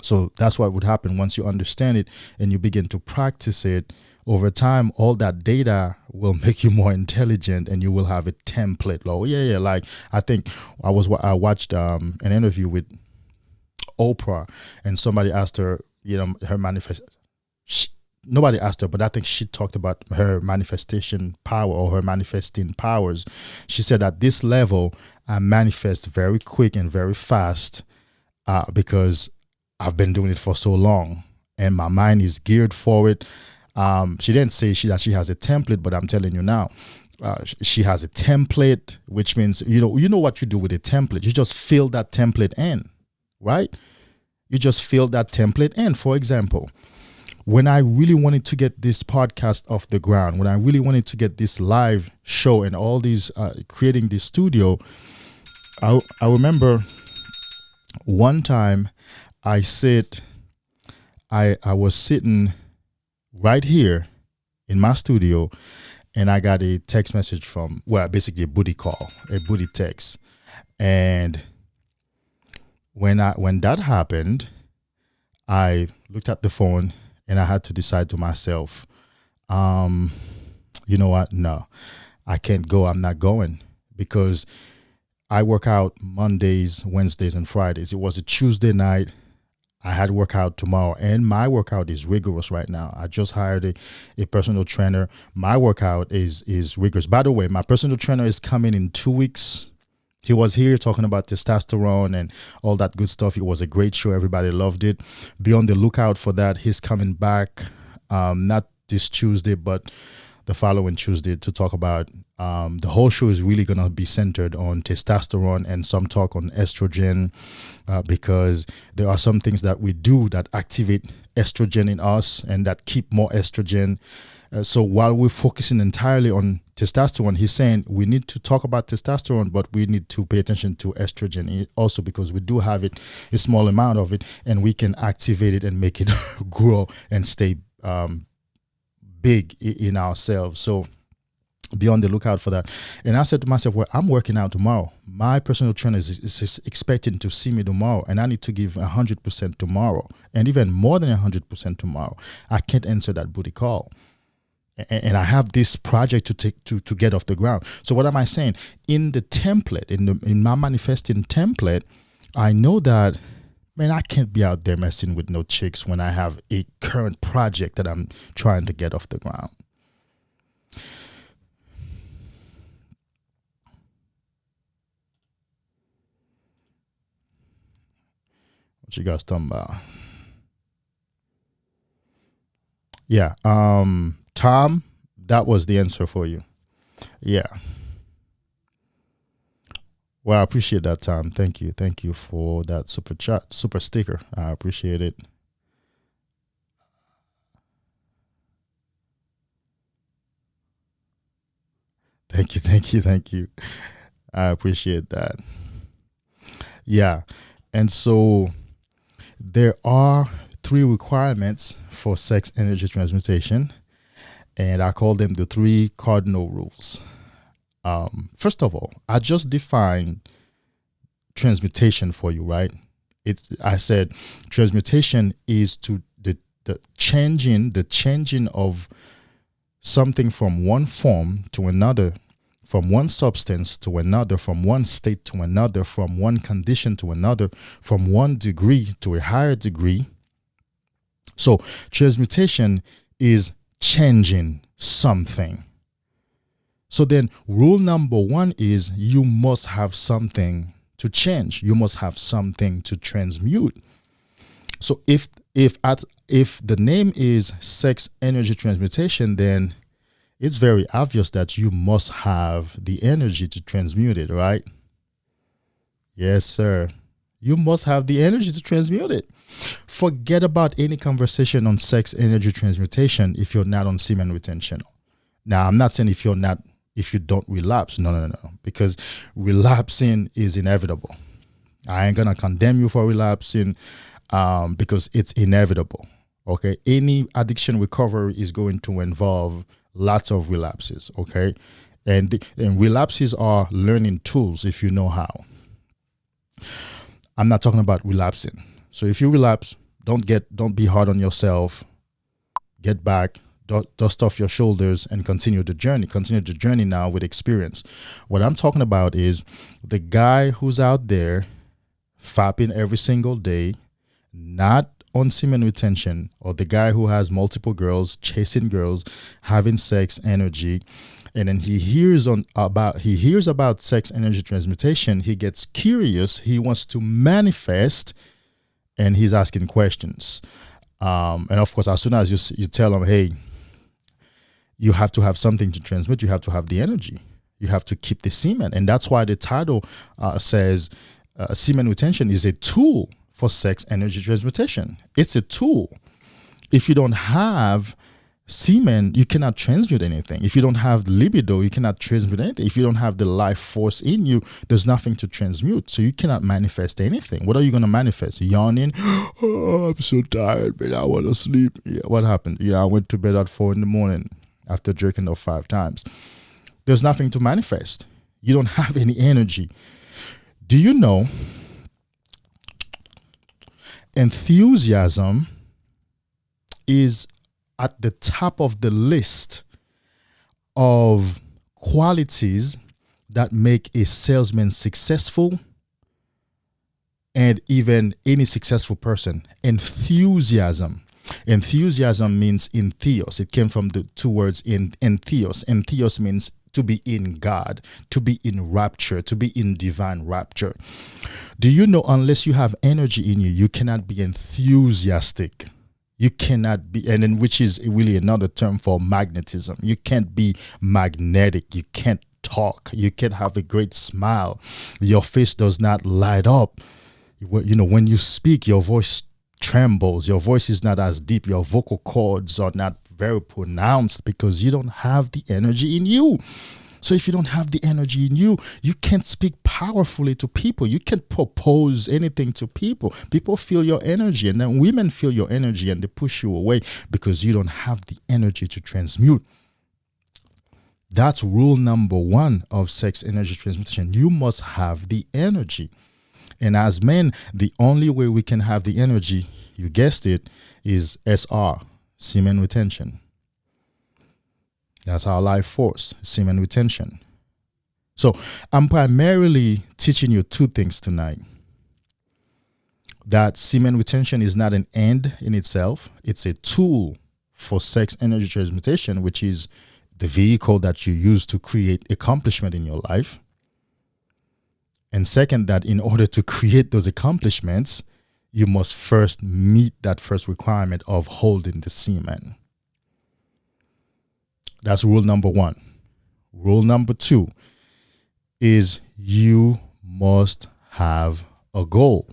So that's what would happen once you understand it and you begin to practice it. Over time, all that data will make you more intelligent, and you will have a template. Oh yeah. Like I think I watched an interview with Oprah, and somebody asked her, her nobody asked her, but I think she talked about her manifestation power or her manifesting powers. She said at this level, I manifest very quick and very fast because I've been doing it for so long and my mind is geared for it. She didn't say that she has a template, but I'm telling you now, she has a template, which means, you know what you do with a template. You just fill that template in, right? You just fill that template in. For example, when I really wanted to get this podcast off the ground, when I really wanted to get this live show and all these, creating this studio, I remember one time I was sitting right here in my studio, and I got a text message from, basically a booty call, a booty text. And when that happened, I looked at the phone and I had to decide to myself, you know what? No, I can't go. I'm not going, because I work out Mondays, Wednesdays, and Fridays. It was a Tuesday night. I had workout tomorrow, and my workout is rigorous right now. I just hired a personal trainer. My workout is rigorous. By the way, my personal trainer is coming in 2 weeks. He was here talking about testosterone and all that good stuff. It was a great show. Everybody loved it. Be on the lookout for that. He's coming back, not this Tuesday, but the following Tuesday, to talk about the whole show is really going to be centered on testosterone and some talk on estrogen, because there are some things that we do that activate estrogen in us and that keep more estrogen. So while we're focusing entirely on testosterone, he's saying we need to talk about testosterone, but we need to pay attention to estrogen also, because we do have it, a small amount of it, and we can activate it and make it grow and stay big in ourselves. So be on the lookout for that. And I said to myself, well, I'm working out tomorrow. My personal trainer is expecting to see me tomorrow, and I need to give 100% tomorrow, and even more than 100% tomorrow. I can't answer that booty call. And I have this project to get off the ground. So what am I saying? In the template, in my manifesting template, I know that, man, I can't be out there messing with no chicks when I have a current project that I'm trying to get off the ground. What you guys talking about? Yeah. Tom, that was the answer for you. Yeah. Well, I appreciate that, Tom. Thank you. Thank you for that super chat, super sticker. I appreciate it. Thank you. Thank you. Thank you. I appreciate that. Yeah. And so there are 3 requirements for sex energy transmutation, and I call them the 3 cardinal rules. First of all, I just defined transmutation for you, right? I said transmutation is to the changing of something from one form to another, from one substance to another, from one state to another, from one condition to another, from one degree to a higher degree. So transmutation is changing something. So then rule number 1 is you must have something to change. You must have something to transmute. So if the name is sex energy transmutation, then it's very obvious that you must have the energy to transmute it, right? Yes, sir. You must have the energy to transmute it. Forget about any conversation on sex energy transmutation if you're not on semen retention. Now, I'm not saying if you don't relapse. No. Because relapsing is inevitable. I ain't gonna condemn you for relapsing because it's inevitable. Okay. Any addiction recovery is going to involve lots of relapses. Okay. And relapses are learning tools if you know how. I'm not talking about relapsing. So if you relapse, don't be hard on yourself. Get back, dust off your shoulders, and continue the journey. Continue the journey now with experience. What I'm talking about is the guy who's out there fapping every single day, not on semen retention, or the guy who has multiple girls, chasing girls, having sex energy, and then he hears about sex energy transmutation. He gets curious. He wants to manifest, and he's asking questions. And of course, as soon as you tell him, hey, you have to have something to transmit, you have to have the energy, you have to keep the semen. And that's why the title says semen retention is a tool for sex energy transmutation. It's a tool. If you don't have semen, you cannot transmute anything. If you don't have libido, you cannot transmute anything. If you don't have the life force in you, there's nothing to transmute. So you cannot manifest anything. What are you going to manifest? Yawning? Oh, I'm so tired, man. I want to sleep. Yeah, what happened? Yeah, I went to bed at 4 a.m. after jerking off 5 times. There's nothing to manifest. You don't have any energy. Do you know enthusiasm is at the top of the list of qualities that make a salesman successful and even any successful person? Enthusiasm. Enthusiasm means entheos. It came from the 2 words in entheos. Entheos means to be in God, to be in rapture, to be in divine rapture. Do you know unless you have energy in you, you cannot be enthusiastic? You cannot be, and then which is really another term for magnetism. You can't be magnetic. You can't talk. You can't have a great smile. Your face does not light up. You know, when you speak, your voice trembles. Your voice is not as deep. Your vocal cords are not very pronounced because you don't have the energy in you. So if you don't have the energy in you, you can't speak powerfully to people. You can't propose anything to people. People feel your energy, and then women feel your energy and they push you away because you don't have the energy to transmute. That's rule number 1 of sex energy transmutation. You must have the energy. And as men, the only way we can have the energy, you guessed it, is SR, semen retention. That's our life force, semen retention. So I'm primarily teaching you 2 things tonight. That semen retention is not an end in itself. It's a tool for sex energy transmutation, which is the vehicle that you use to create accomplishment in your life. And second, that in order to create those accomplishments, you must first meet that first requirement of holding the semen. That's rule number 1. Rule number 2 is you must have a goal.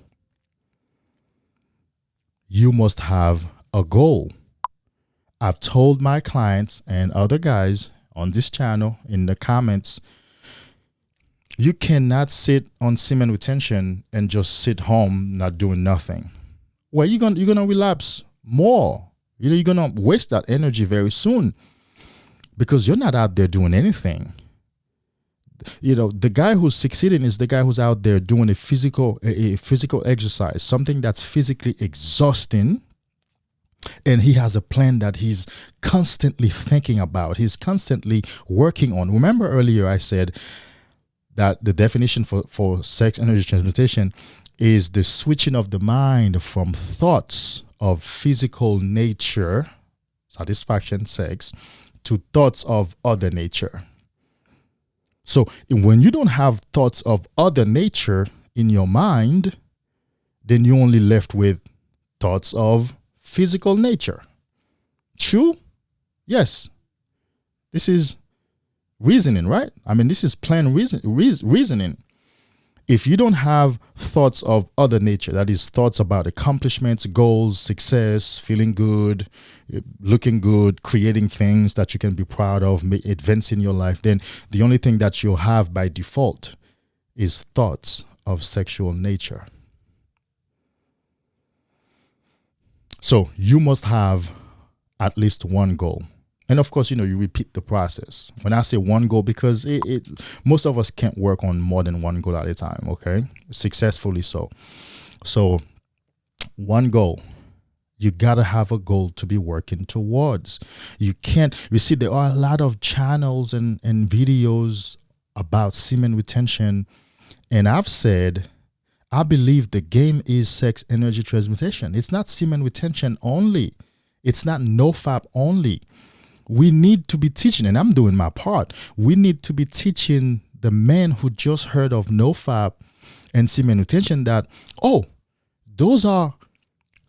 You must have a goal. I've told my clients and other guys on this channel in the comments, you cannot sit on semen retention and just sit home not doing nothing. Well, you're gonna relapse more. You're gonna waste that energy very soon because you're not out there doing anything. You know, the guy who's succeeding is the guy who's out there doing a physical exercise, something that's physically exhausting, and he has a plan that he's constantly thinking about. He's constantly working on. Remember earlier I said that the definition for sex energy transmutation is the switching of the mind from thoughts of physical nature, satisfaction, sex, to thoughts of other nature. So when you don't have thoughts of other nature in your mind, then you're only left with thoughts of physical nature. True? Yes. This is reasoning, right? I mean, this is plain reasoning. If you don't have thoughts of other nature, that is thoughts about accomplishments, goals, success, feeling good, looking good, creating things that you can be proud of, advancing your life, then the only thing that you'll have by default is thoughts of sexual nature. So you must have at least one goal. And of course, you repeat the process. When I say one goal, because most of us can't work on more than one goal at a time, okay? Successfully so. So one goal. You got to have a goal to be working towards. You see, there are a lot of channels and videos about semen retention. And I've said, I believe the game is sex energy transmutation. It's not semen retention only. It's not NoFap only. We need to be teaching, and I'm doing my part. We need to be teaching the men who just heard of NoFap and semen retention that,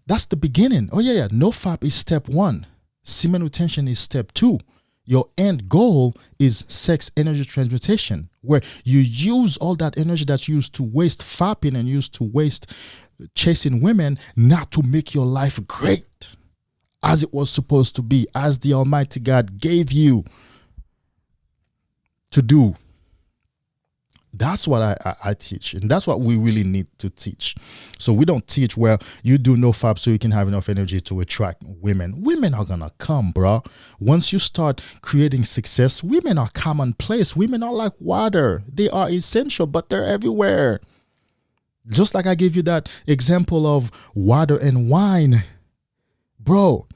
that's the beginning. Oh yeah. NoFap is step 1. Semen retention is step 2. Your end goal is sex energy transmutation, where you use all that energy that you used to waste fapping and used to waste chasing women, not to make your life great as it was supposed to be, as the Almighty God gave you to do. That's what I teach, and that's what we really need to teach. So we don't teach, well, you do NoFap so you can have enough energy to attract women. Women are gonna come, bro. Once you start creating success, women are commonplace. Women are like water. They are essential, but they're everywhere. Just like I gave you that example of water and wine. Bro,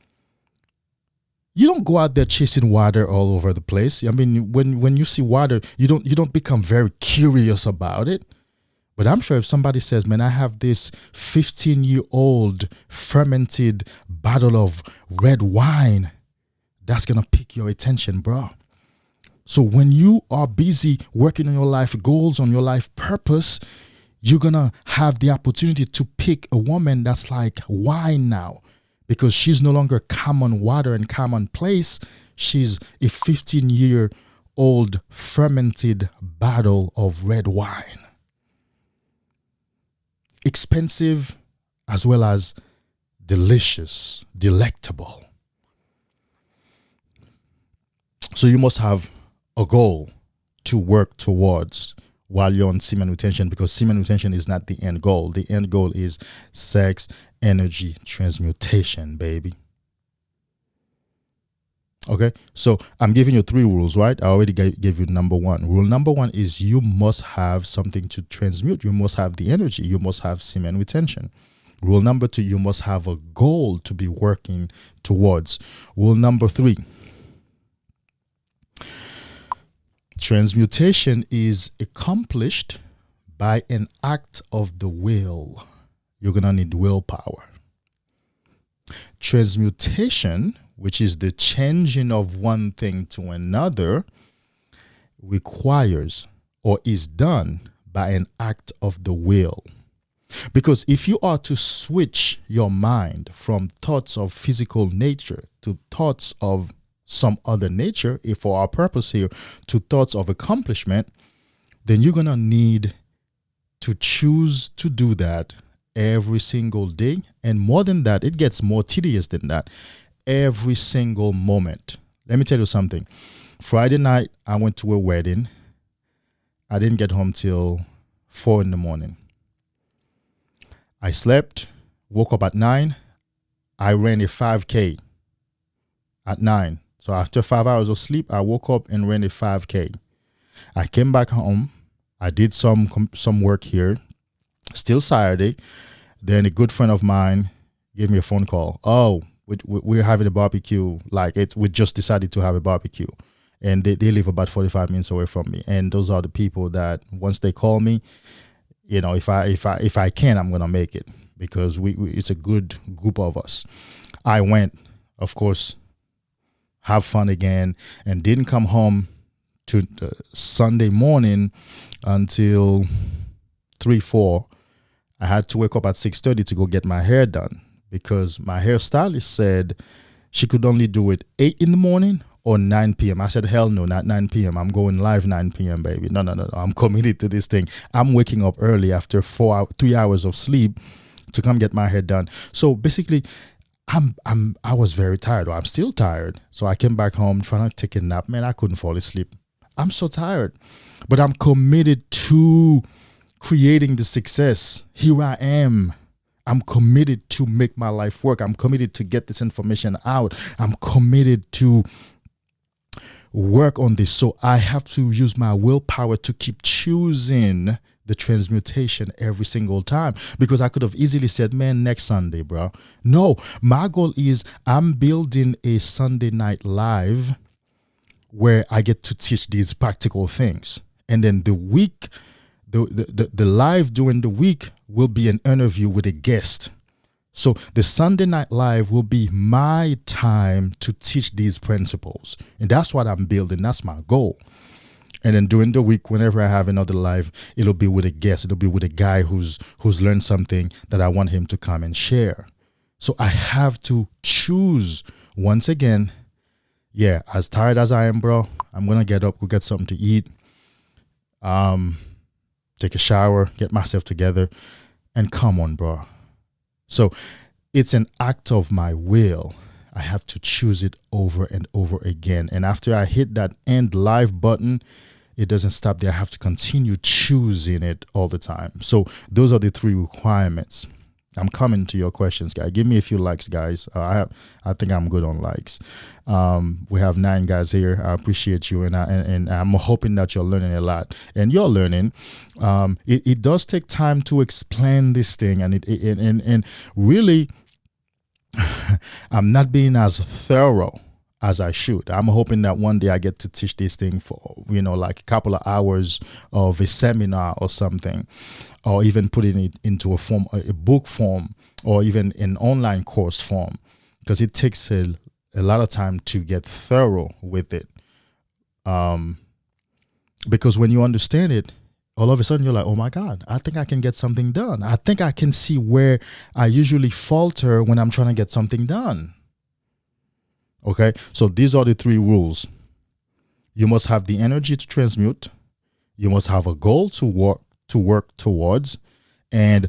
you don't go out there chasing water all over the place. I mean, when you see water, you don't become very curious about it. But I'm sure if somebody says, man, I have this 15-year-old fermented bottle of red wine, that's going to pique your attention, bro. So when you are busy working on your life goals, on your life purpose, you're going to have the opportunity to pick a woman that's like wine now. Because she's no longer common water and commonplace. She's a 15-year-old fermented bottle of red wine. Expensive as well as delicious, delectable. So you must have a goal to work towards while you're on semen retention, because semen retention is not the end goal. The end goal is sex energy transmutation, baby. Okay, so I'm giving you 3 rules, right? I already gave you number 1. Rule number 1 is you must have something to transmute. You must have the energy. You must have semen retention. Rule number 2, you must have a goal to be working towards. Rule number 3, transmutation is accomplished by an act of the will. You're going to need willpower. Transmutation, which is the changing of one thing to another, requires or is done by an act of the will. Because if you are to switch your mind from thoughts of physical nature to thoughts of some other nature, if for our purpose here, to thoughts of accomplishment, then you're going to need to choose to do that every single day. And more than that, it gets more tedious than that. Every single moment. Let me tell you something. Friday night, I went to a wedding. I didn't get home till 4 in the morning. I slept, woke up at 9. I ran a 5K at 9. So after 5 hours of sleep, I woke up and ran a 5K. I came back home. I did some work here. Still Saturday. Then a good friend of mine gave me a phone call. Oh, we're having a barbecue. We just decided to have a barbecue. And they live about 45 minutes away from me. And those are the people that once they call me, if I can, I'm gonna make it, because it's a good group of us. I went, of course, have fun again, and didn't come home to Sunday morning until 3-4. I had to wake up at 6:30 to go get my hair done, because my hairstylist said she could only do it 8 in the morning or 9 p.m. I said, hell no, not 9 p.m. I'm going live 9 p.m., baby. No, no, no, no. I'm committed to this thing. I'm waking up early after 3 hours of sleep to come get my hair done. So basically, I was very tired, or I'm still tired. So I came back home trying to take a nap. Man, I couldn't fall asleep. I'm so tired, but I'm committed to creating the success. Here I am. I'm committed to make my life work. I'm committed to get this information out. I'm committed to work on this. So I have to use my willpower to keep choosing the transmutation every single time, because I could have easily said, man, next Sunday, bro. No, my goal is I'm building a Sunday night live where I get to teach these practical things. And then the week, the live during the week will be an interview with a guest. So the Sunday night live will be my time to teach these principles. And that's what I'm building. That's my goal. And then during the week, whenever I have another live, it'll be with a guest. It'll be with a guy who's learned something that I want him to come and share. So I have to choose once again. Yeah, as tired as I am, bro, I'm going to get up, go get something to eat, take a shower, get myself together, and come on, bro. So it's an act of my will. I have to choose it over and over again. And after I hit that end live button, it doesn't stop there. I have to continue choosing it all the time. So those are the 3 requirements. I'm coming to your questions, guys. Give me a few likes, guys. I think I'm good on likes. We have 9 guys here. I appreciate you, and I'm hoping that you're learning a lot. And you're learning. It does take time to explain this thing, and really, I'm not being as thorough as I should. I'm hoping that one day I get to teach this thing for, like a couple of hours of a seminar or something, or even putting it into a book form, or even an online course form, because it takes a lot of time to get thorough with it. Because when you understand it, all of a sudden you're like, oh my God, I think I can get something done. I think I can see where I usually falter when I'm trying to get something done. Okay, so these are the 3 rules. You must have the energy to transmute. You must have a goal to work towards, and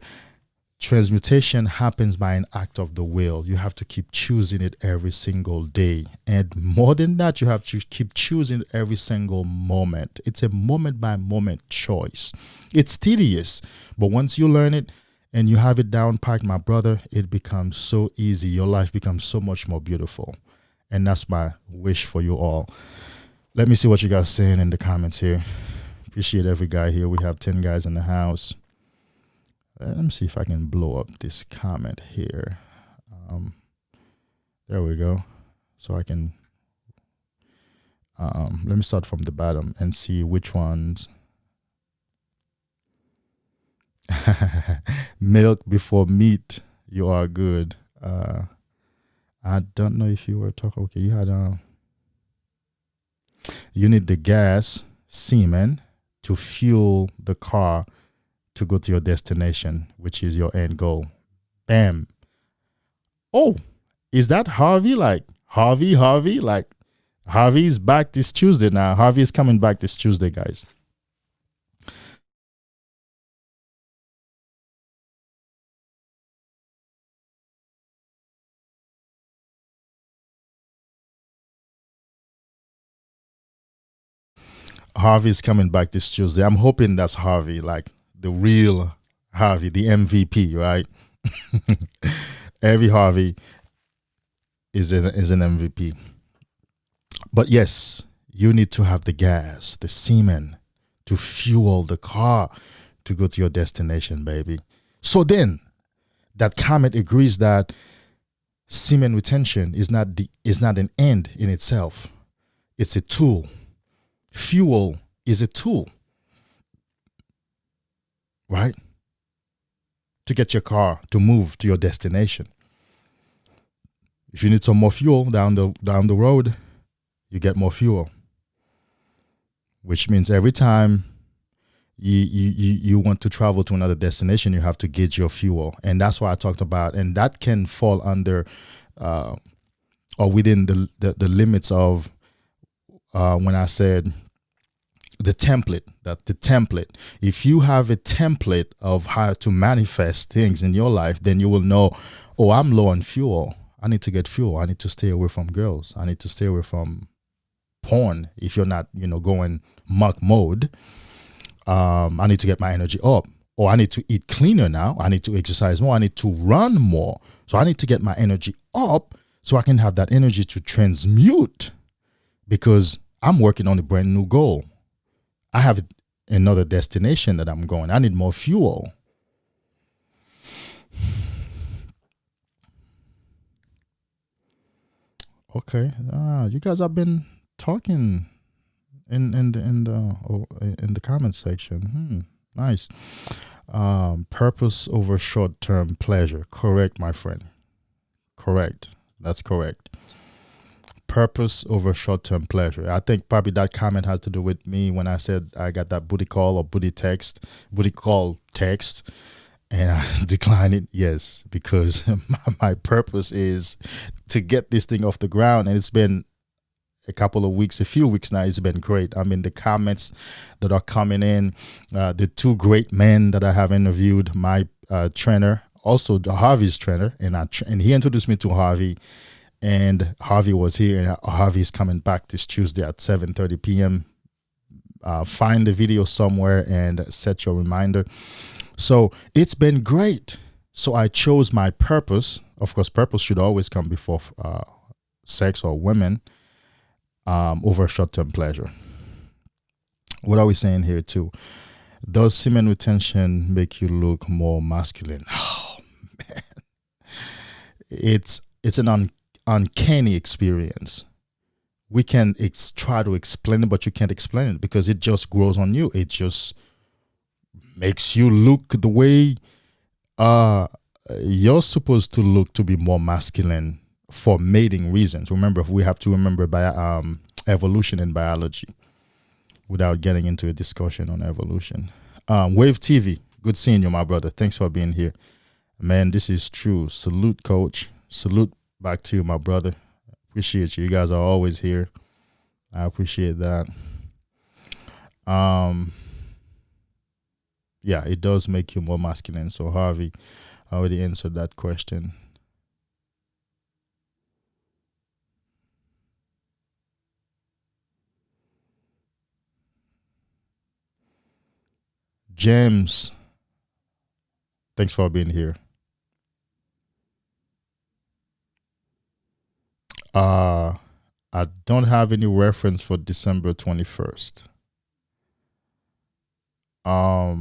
transmutation happens by an act of the will. You have to keep choosing it every single day. And more than that, you have to keep choosing it every single moment. It's a moment by moment choice. It's tedious, but once you learn it and you have it down packed, my brother, it becomes so easy. Your life becomes so much more beautiful. And that's my wish for you all. Let me see what you guys are saying in the comments here. Appreciate every guy here. We have 10 guys in the house. Let me see if I can blow up this comment here. There we go. So I can, let me start from the bottom and see which ones. Milk before meat. You are good. I don't know if you were talking. Okay, you had you need the gas, semen, to fuel the car to go to your destination, which is your end goal. Bam. Oh, is that Harvey? Like Harvey? Like Harvey's back this Tuesday now. Harvey is coming back this Tuesday, guys. Harvey's coming back this Tuesday. I'm hoping that's Harvey, like the real Harvey, the MVP, right? Every Harvey is an MVP. But yes, you need to have the gas, the semen, to fuel the car to go to your destination, baby. So then, that comment agrees that semen retention is not an end in itself. It's a tool. Fuel is a tool, right? To get your car to move to your destination. If you need some more fuel down the road, you get more fuel. Which means every time you want to travel to another destination, you have to gauge your fuel. And that's why I talked about, and that can fall under or within the limits of when I said the template, if you have a template of how to manifest things in your life, then you will know, oh, I'm low on fuel. I need to get fuel. I need to stay away from girls. I need to stay away from porn. If you're not, going muck mode, I need to get my energy up. Or I need to eat cleaner now. I need to exercise more. I need to run more. So I need to get my energy up so I can have that energy to transmute, because I'm working on a brand new goal. I have another destination that I'm going. I need more fuel. Okay, you guys have been talking in the comment section. Nice. Purpose over short-term pleasure. Correct, my friend. Correct. That's correct. Purpose over short-term pleasure. I think probably that comment has to do with me when I said I got that booty call or booty call text, and I declined it. Yes, because my purpose is to get this thing off the ground, and it's been a few weeks now. It's been great. I mean, the comments that are coming in, the two great men that I have interviewed, my trainer, also Harvey's trainer, and he introduced me to Harvey. And Harvey was here, and Harvey's coming back this Tuesday at 7:30 p.m. Find the video somewhere and set your reminder. So it's been great. So I chose my purpose. Of course, purpose should always come before sex or women, over short-term pleasure. What are we saying here too? Does semen retention make you look more masculine? Oh man, it's an uncanny experience. We can try to explain it, but you can't explain it because it just grows on you. It just makes you look the way you're supposed to look, to be more masculine for mating reasons. Remember, we have to remember evolution and biology without getting into a discussion on evolution. Wave TV, good seeing you, my brother. Thanks for being here. Man, this is true. Salute, coach. Salute back to you, my brother. Appreciate you. You guys are always here. I appreciate that. Yeah, it does make you more masculine. So Harvey already answered that question. James, thanks for being here. I don't have any reference for December 21st. I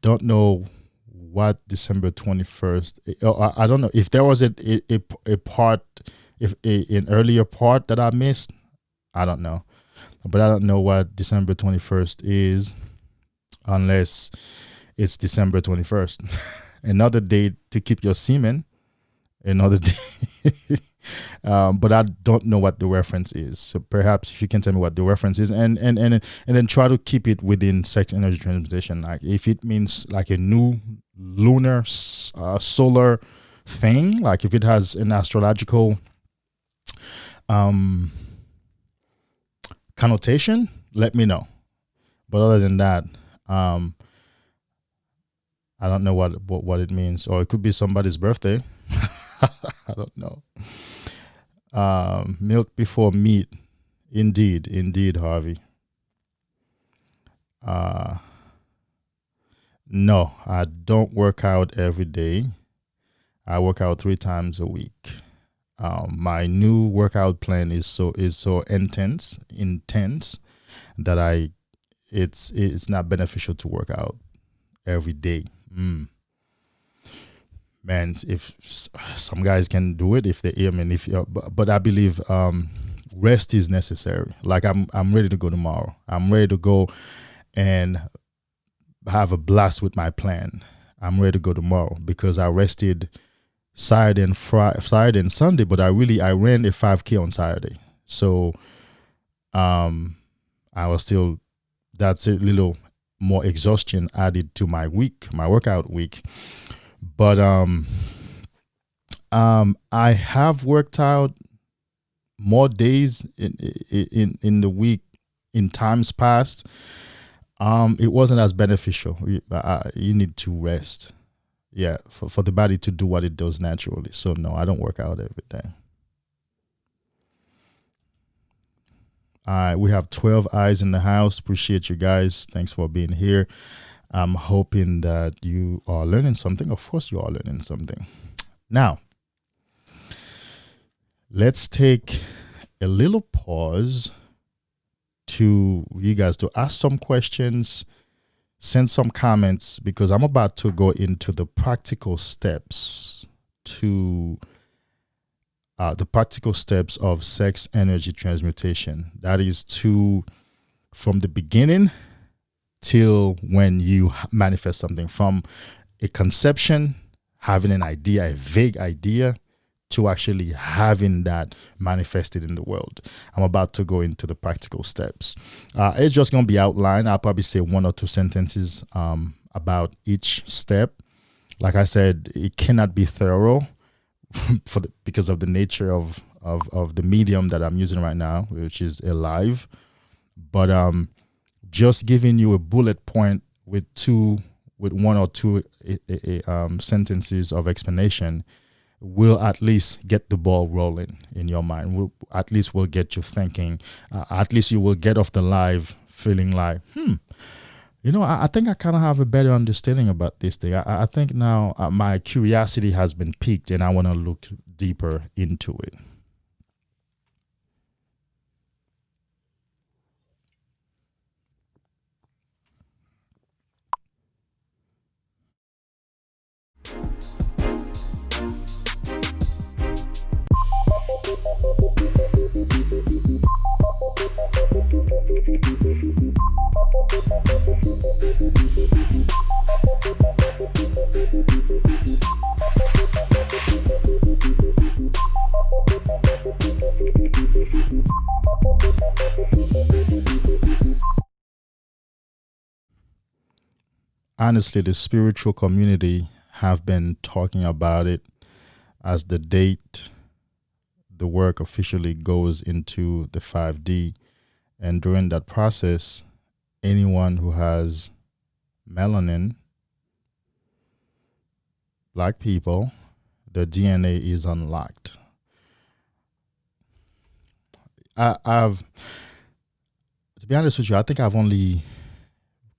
don't know what December 21st. I don't know if there was a part, an earlier part that I missed. I don't know, but I don't know what December 21st is, unless it's December 21st. Another day to keep your semen. Another day. But I don't know what the reference is. So perhaps if you can tell me what the reference is, and then try to keep it within sex energy transmutation. Like if it means like a new lunar solar thing, like if it has an astrological connotation, let me know. But other than that, I don't know what it means. Or it could be somebody's birthday. I don't know. Milk before meat. Indeed, Harvey. No, I don't work out every day. I work out 3 times a week. My new workout plan is so intense that it's not beneficial to work out every day. Man, if some guys can do it, but I believe rest is necessary. Like I'm ready to go tomorrow. I'm ready to go and have a blast with my plan. I'm ready to go tomorrow because I rested Saturday and Sunday, but I ran a 5K on Saturday. So I was still, that's a little more exhaustion added to my workout week. But I have worked out more days in the week in times past, it wasn't as beneficial. You need to rest. Yeah, for the body to do what it does naturally. So no, I don't work out every day. All right, we have 12 eyes in the house. Appreciate you guys. Thanks for being here. I'm hoping that you are learning something. Of course, you are learning something. Now, let's take a little pause to you guys to ask some questions, send some comments, because I'm about to go into the practical steps to of sex energy transmutation. That is from the beginning till when you manifest something, from a conception, having an idea, a vague idea, to actually having that manifested in the world. I'm about to go into the practical steps. It's just going to be outlined. I'll probably say one or two sentences about each step. Like I said, it cannot be thorough because of the nature of the medium that I'm using right now, which is alive. But just giving you a bullet point with one or two sentences of explanation will at least get the ball rolling in your mind. At least will get you thinking. At least you will get off the live feeling like, I think I kind of have a better understanding about this thing. I think now my curiosity has been piqued and I want to look deeper into it. Honestly, the spiritual community have been talking about it as the work officially goes into the 5D. And during that process, anyone who has melanin, black people, their DNA is unlocked. To be honest with you, I think I've only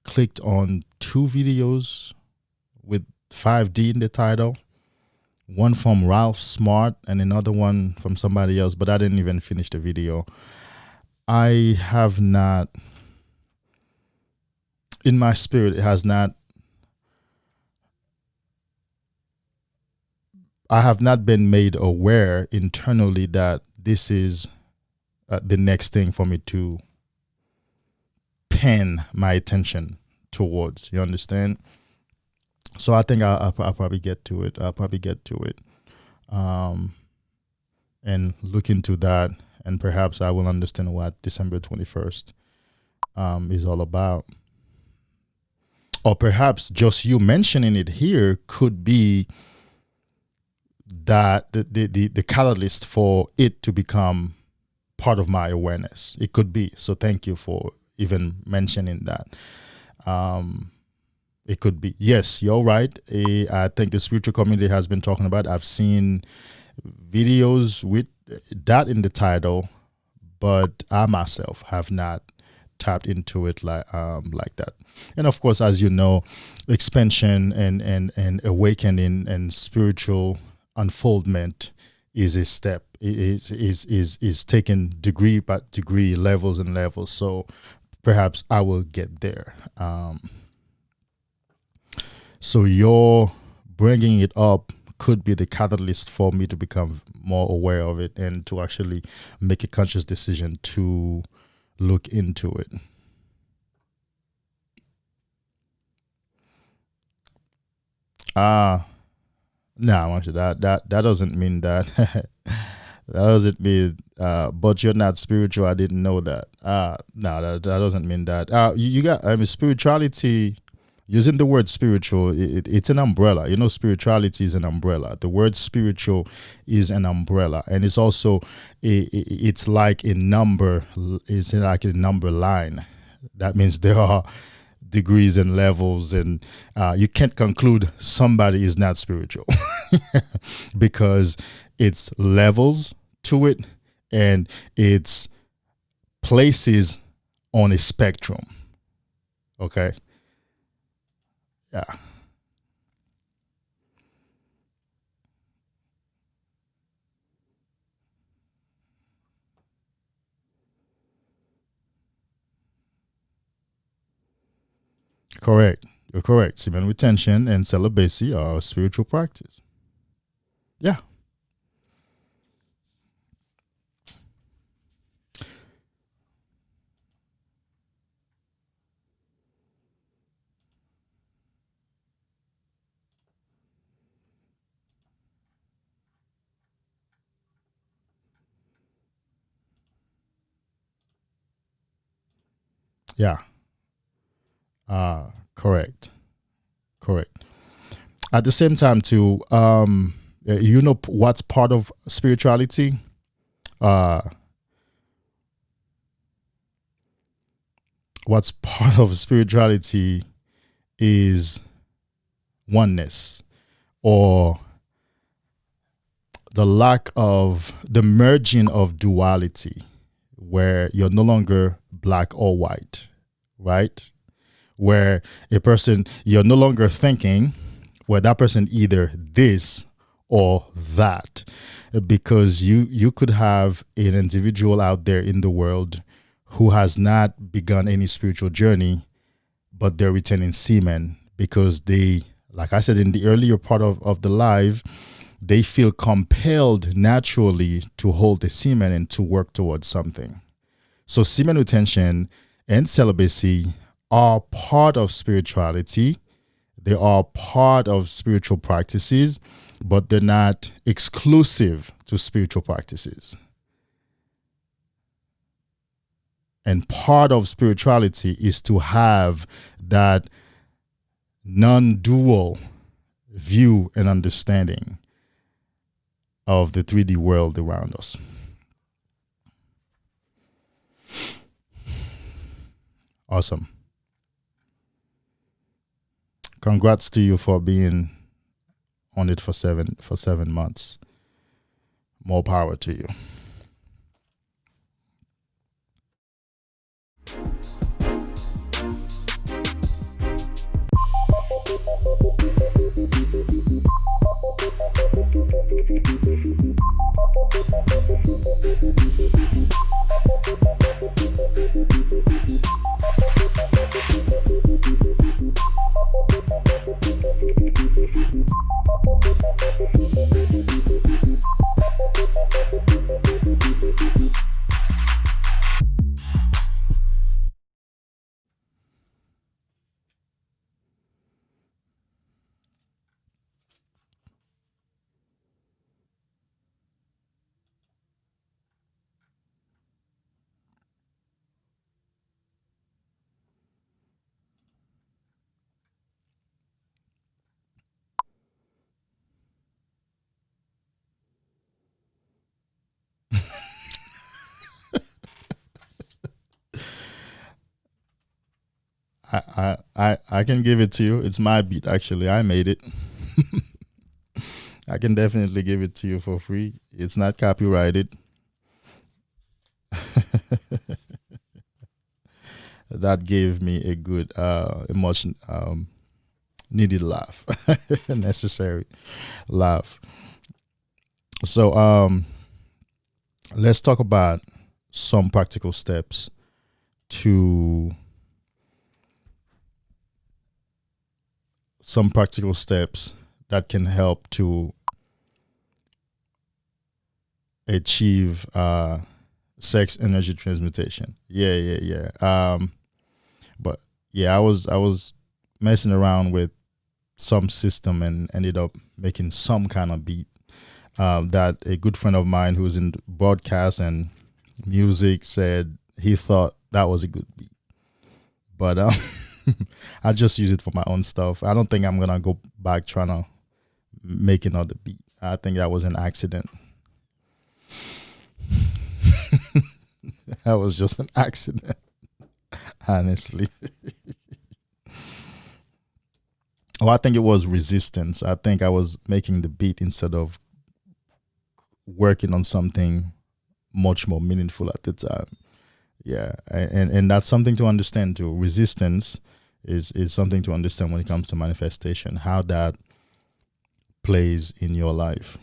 clicked on 2 videos with 5D in the title. One from Ralph Smart and another one from somebody else, but I didn't even finish the video. I have not, in my spirit, I have not been made aware internally that this is the next thing for me to pin my attention towards. You understand? So I think I'll probably get to it. And look into that, and perhaps I will understand what December 21st is all about. Or perhaps just you mentioning it here could be that the catalyst for it to become part of my awareness. It could be. So thank you for even mentioning that. It could be. Yes, you're right. I think the spiritual community has been talking about it. I've seen videos with that in the title, but I myself have not tapped into it like that. And of course, as you know, expansion and awakening and spiritual unfoldment is a step. Is taken degree by degree, levels and levels. So perhaps I will get there. So your bringing it up could be the catalyst for me to become more aware of it and to actually make a conscious decision to look into it. No, that doesn't mean that. That doesn't mean, but you're not spiritual. I didn't know that. No, that doesn't mean that. You got, spirituality using the word spiritual, it's an umbrella. You know, spirituality is an umbrella. The word spiritual is an umbrella, and it's also it's like a number. It's like a number line. That means there are degrees and levels, and you can't conclude somebody is not spiritual because it's levels to it, and it's places on a spectrum. Okay. Yeah. Correct. You're correct. Semen retention and celibacy are a spiritual practice. Yeah. Yeah. Correct. Correct. At the same time, too, you know what's part of spirituality? Uh, what's part of spirituality is oneness, or the merging of duality, where you're no longer black or white, right? Where you're no longer thinking, where that person either this or that, because you could have an individual out there in the world who has not begun any spiritual journey, but they're returning semen because they, like I said in the earlier part of the live, they feel compelled naturally to hold the semen and to work towards something. So semen retention and celibacy are part of spirituality. They are part of spiritual practices, but they're not exclusive to spiritual practices. And part of spirituality is to have that non-dual view and understanding of the 3D world around us. Awesome. Congrats to you for being on it for 7 months. More power to you. I can give it to you. It's my beat, actually. I made it. I can definitely give it to you for free. It's not copyrighted. That gave me a good emotion, needed laugh, necessary laugh. So let's talk about some practical steps to that can help to achieve sex energy transmutation. Yeah. But yeah, I was messing around with some system and ended up making some kind of beat that a good friend of mine who's in broadcast and music said he thought that was a good beat. But I just use it for my own stuff. I don't think I'm gonna go back trying to make another beat. I think that was an accident. That was just an accident, honestly. Oh, I think it was resistance. I think I was making the beat instead of working on something much more meaningful at the time. Yeah, and that's something to understand too. Resistance is something to understand when it comes to manifestation, how that plays in your life.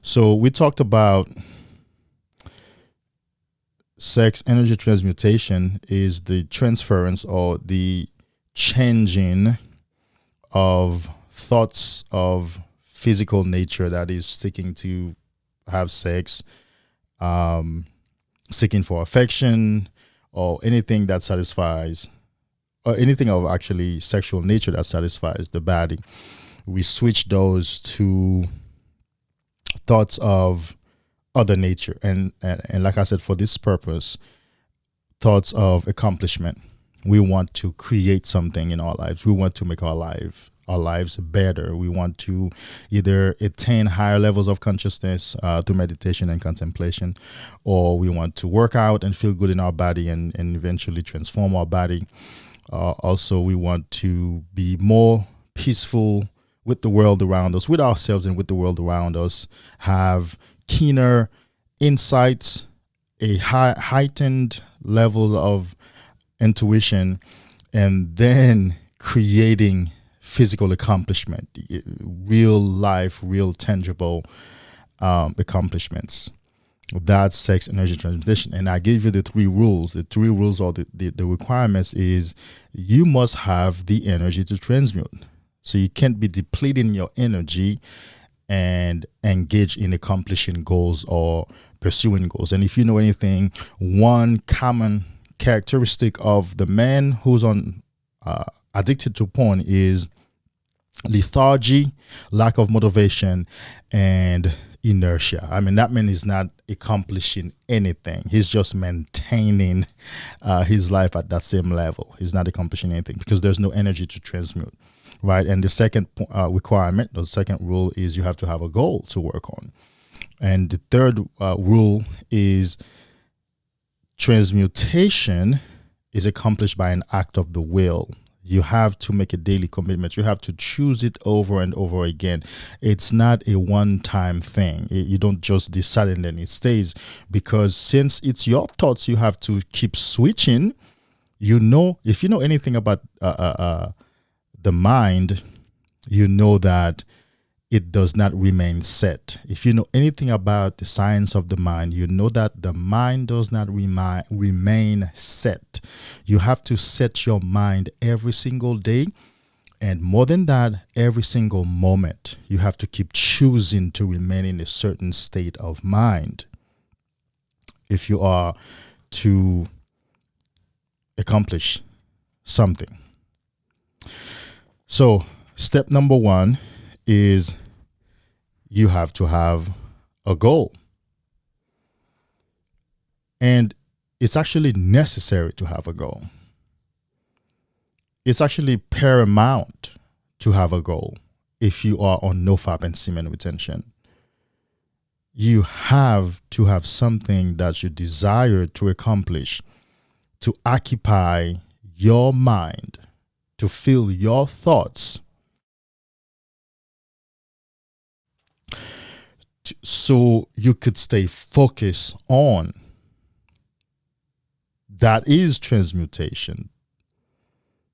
So we talked about sex energy transmutation is the transference or the changing of thoughts of physical nature that is seeking to have sex, seeking for affection, or anything that satisfies, or anything of actually sexual nature that satisfies the body. We switch those to thoughts of other nature, and like I said, for this purpose, thoughts of accomplishment. We want to create something in our lives. We want to make our lives better. We want to either attain higher levels of consciousness through meditation and contemplation, or we want to work out and feel good in our body and eventually transform our body. Also, we want to be more peaceful with the world around us, with ourselves and with the world around us, have keener insights, a heightened level of intuition, and then creating physical accomplishment, real life, real tangible accomplishments. That's sex energy transmutation. And I gave you the 3 rules. The 3 rules or the requirements is you must have the energy to transmute. So you can't be depleting your energy and engage in accomplishing goals or pursuing goals. And if you know anything, one common characteristic of the man who's on addicted to porn is lethargy, lack of motivation, and inertia. I mean, that man is not accomplishing anything. He's just maintaining his life at that same level. He's not accomplishing anything because there's no energy to transmute, right? And the second requirement, the second rule is you have to have a goal to work on. And the third rule is transmutation is accomplished by an act of the will. You have to make a daily commitment. You have to choose it over and over again. It's not a one-time thing. You don't just decide and then it stays, because since it's your thoughts, you have to keep switching. You know, if you know anything about the mind, you know that it does not remain set. If you know anything about the science of the mind, you know that the mind does not remain set. You have to set your mind every single day. And more than that, every single moment, you have to keep choosing to remain in a certain state of mind if you are to accomplish something. So step number 1 is you have to have a goal. And it's actually necessary to have a goal. It's actually paramount to have a goal if you are on NoFap and semen retention. You have to have something that you desire to accomplish, to occupy your mind, to fill your thoughts, so you could stay focused on. That is transmutation.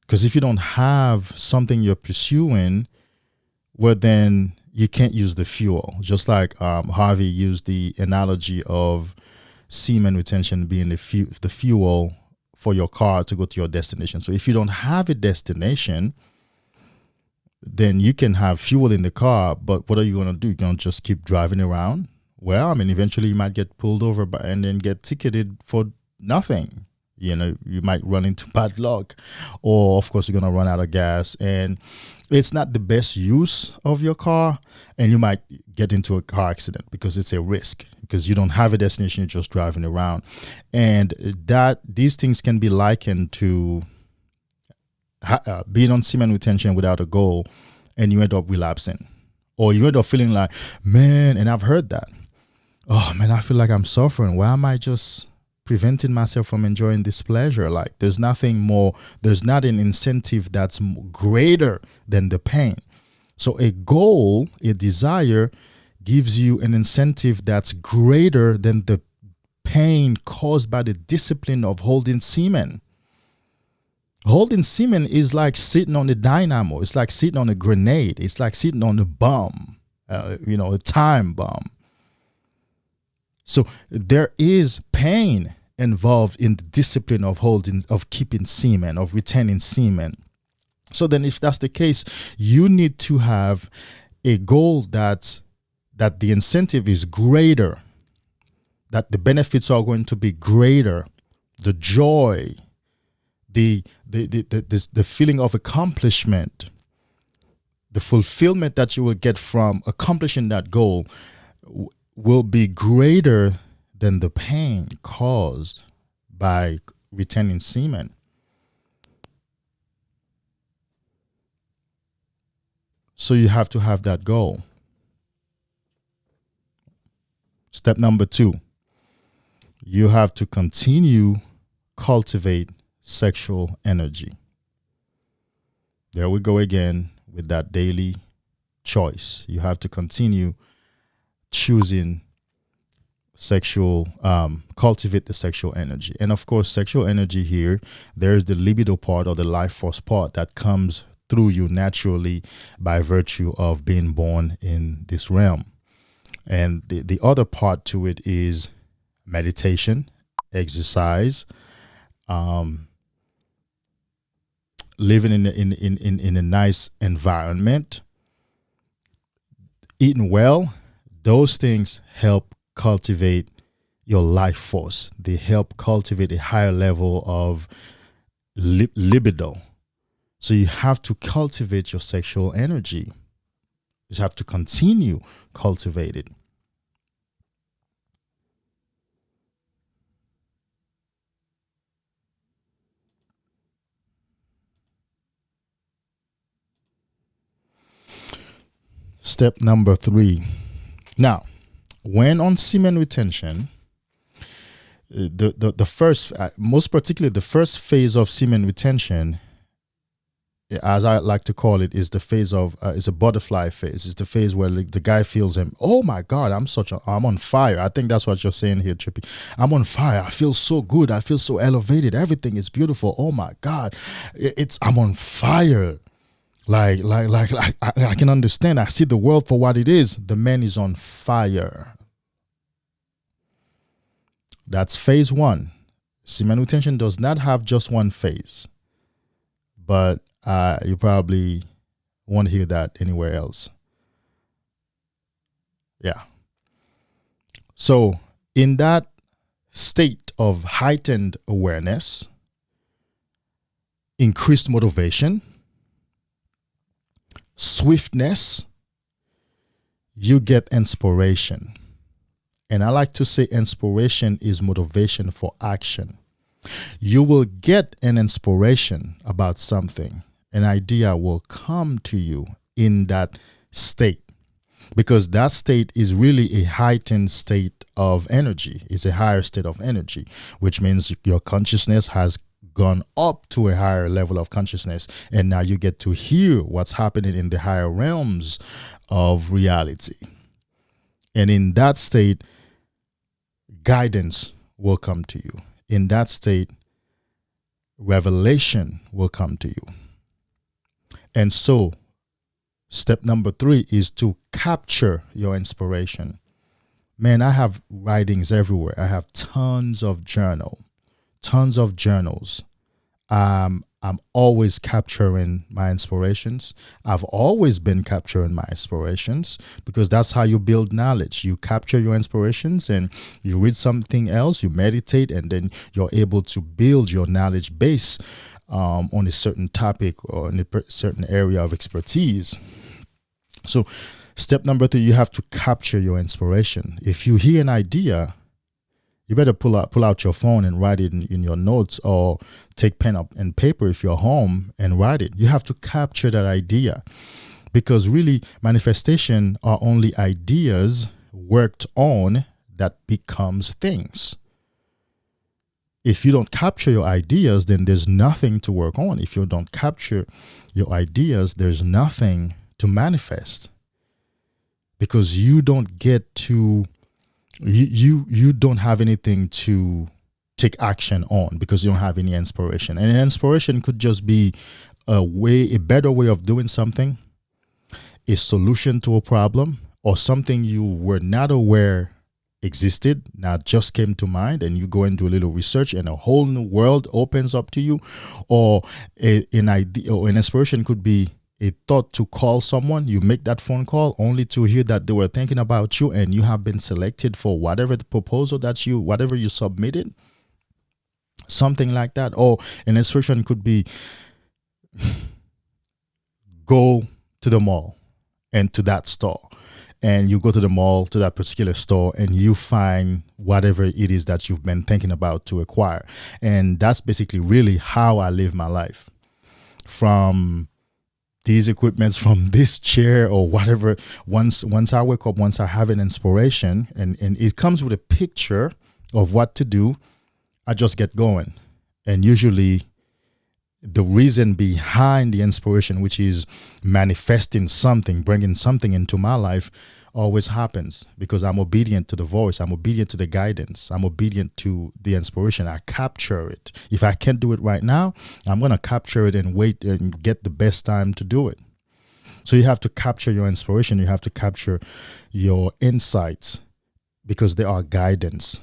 Because if you don't have something you're pursuing, well, then you can't use the fuel. Just like Harvey used the analogy of semen retention being the fuel for your car to go to your destination. So if you don't have a destination, then you can have fuel in the car, but what are you going to do? You're going to just keep driving around? Well, I mean, eventually you might get pulled over and then get ticketed for nothing. You know, you might run into bad luck, or of course you're going to run out of gas. And it's not the best use of your car, and you might get into a car accident because it's a risk, because you don't have a destination, you're just driving around. And that these things can be likened to being on semen retention without a goal, and you end up relapsing, or you end up feeling like, man, and I've heard that, oh man, I feel like I'm suffering. Why am I just preventing myself from enjoying this pleasure? Like, there's nothing more, there's not an incentive that's greater than the pain. So a goal, a desire, gives you an incentive that's greater than the pain caused by the discipline of holding semen. Holding semen is like sitting on a dynamo. It's like sitting on a grenade. It's like sitting on a bomb, a time bomb. So there is pain involved in the discipline of keeping semen, of retaining semen. So then if that's the case, you need to have a goal that the incentive is greater, that the benefits are going to be greater, the joy, the feeling of accomplishment, the fulfillment that you will get from accomplishing that goal will be greater than the pain caused by retaining semen. So you have to have that goal. Step number 2, you have to continue cultivate sexual energy. There we go again with that daily choice. You have to continue choosing cultivate the sexual energy. And of course, sexual energy here, there's the libido part, or the life force part, that comes through you naturally by virtue of being born in this realm. And the other part to it is meditation, exercise, living in a nice environment, eating well. Those things help cultivate your life force. They help cultivate a higher level of libido. So you have to cultivate your sexual energy. You have to continue cultivate it. Step number 3. Now, when on semen retention, the first, most particularly the first phase of semen retention, as I like to call it, is the phase of is a butterfly phase. It's the phase where the guy feels him. Oh my God, I'm on fire. I think that's what you're saying here, Trippy. I'm on fire. I feel so good. I feel so elevated. Everything is beautiful. Oh my God, I'm on fire. Like I can understand. I see the world for what it is. The man is on fire. That's phase 1. Semen retention does not have just one phase, but you probably won't hear that anywhere else. Yeah. So in that state of heightened awareness, increased motivation, swiftness, you get inspiration. And I like to say inspiration is motivation for action. You will get an inspiration about something. An idea will come to you in that state, because that state is really a heightened state of energy. It's a higher state of energy, which means your consciousness has gone up to a higher level of consciousness, and now you get to hear what's happening in the higher realms of reality. And in that state, guidance will come to you. In that state, revelation will come to you. And so step number 3 is to capture your inspiration. Man, I have writings everywhere. I have tons of journals. I'm always capturing my inspirations. I've always been capturing my inspirations, because that's how you build knowledge. You capture your inspirations and you read something else, you meditate, and then you're able to build your knowledge base on a certain topic or in a certain area of expertise. So step number 3, you have to capture your inspiration. If you hear an idea, you better pull out your phone and write it in your notes, or take pen up and paper if you're home and write it. You have to capture that idea, because really manifestation are only ideas worked on that becomes things. If you don't capture your ideas, then there's nothing to work on. If you don't capture your ideas, there's nothing to manifest, because you don't get to you don't have anything to take action on, because you don't have any inspiration. And inspiration could just be a better way of doing something, a solution to a problem, or something you were not aware existed, now just came to mind, and you go and do a little research and a whole new world opens up to you. Or an idea or an inspiration could be a thought to call someone. You make that phone call only to hear that they were thinking about you, and you have been selected for whatever the proposal whatever you submitted, something like that. Or an inspiration could be go to the mall and to that store, and you go to the mall, to that particular store, and you find whatever it is that you've been thinking about to acquire. And that's basically really how I live my life. From these equipments, from this chair or whatever, once I wake up, once I have an inspiration and it comes with a picture of what to do, I just get going. And usually the reason behind the inspiration, which is manifesting something, bringing something into my life, always happens because I'm obedient to the voice. I'm obedient to the guidance. I'm obedient to the inspiration. I capture it. If I can't do it right now, I'm going to capture it and wait and get the best time to do it. So you have to capture your inspiration. You have to capture your insights, because they are guidance.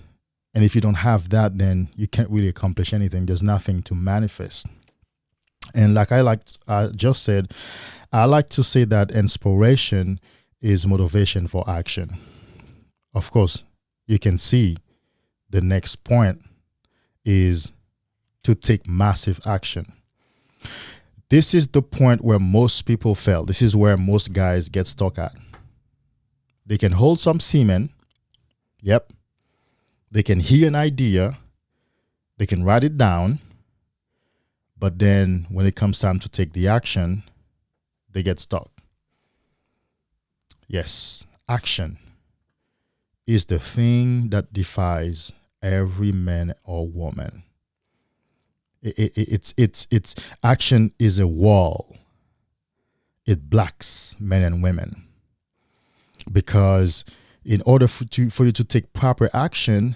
And if you don't have that, then you can't really accomplish anything. There's nothing to manifest. And like I just said, I like to say that inspiration is motivation for action. Of course, you can see the next point is to take massive action. This is the point where most people fail. This is where most guys get stuck at. They can hold some semen. Yep. They can hear an idea. They can write it down. But then when it comes time to take the action, they get stuck. Yes, action is the thing that defies every man or woman. It's action is a wall. It blocks men and women, because in order for you to take proper action,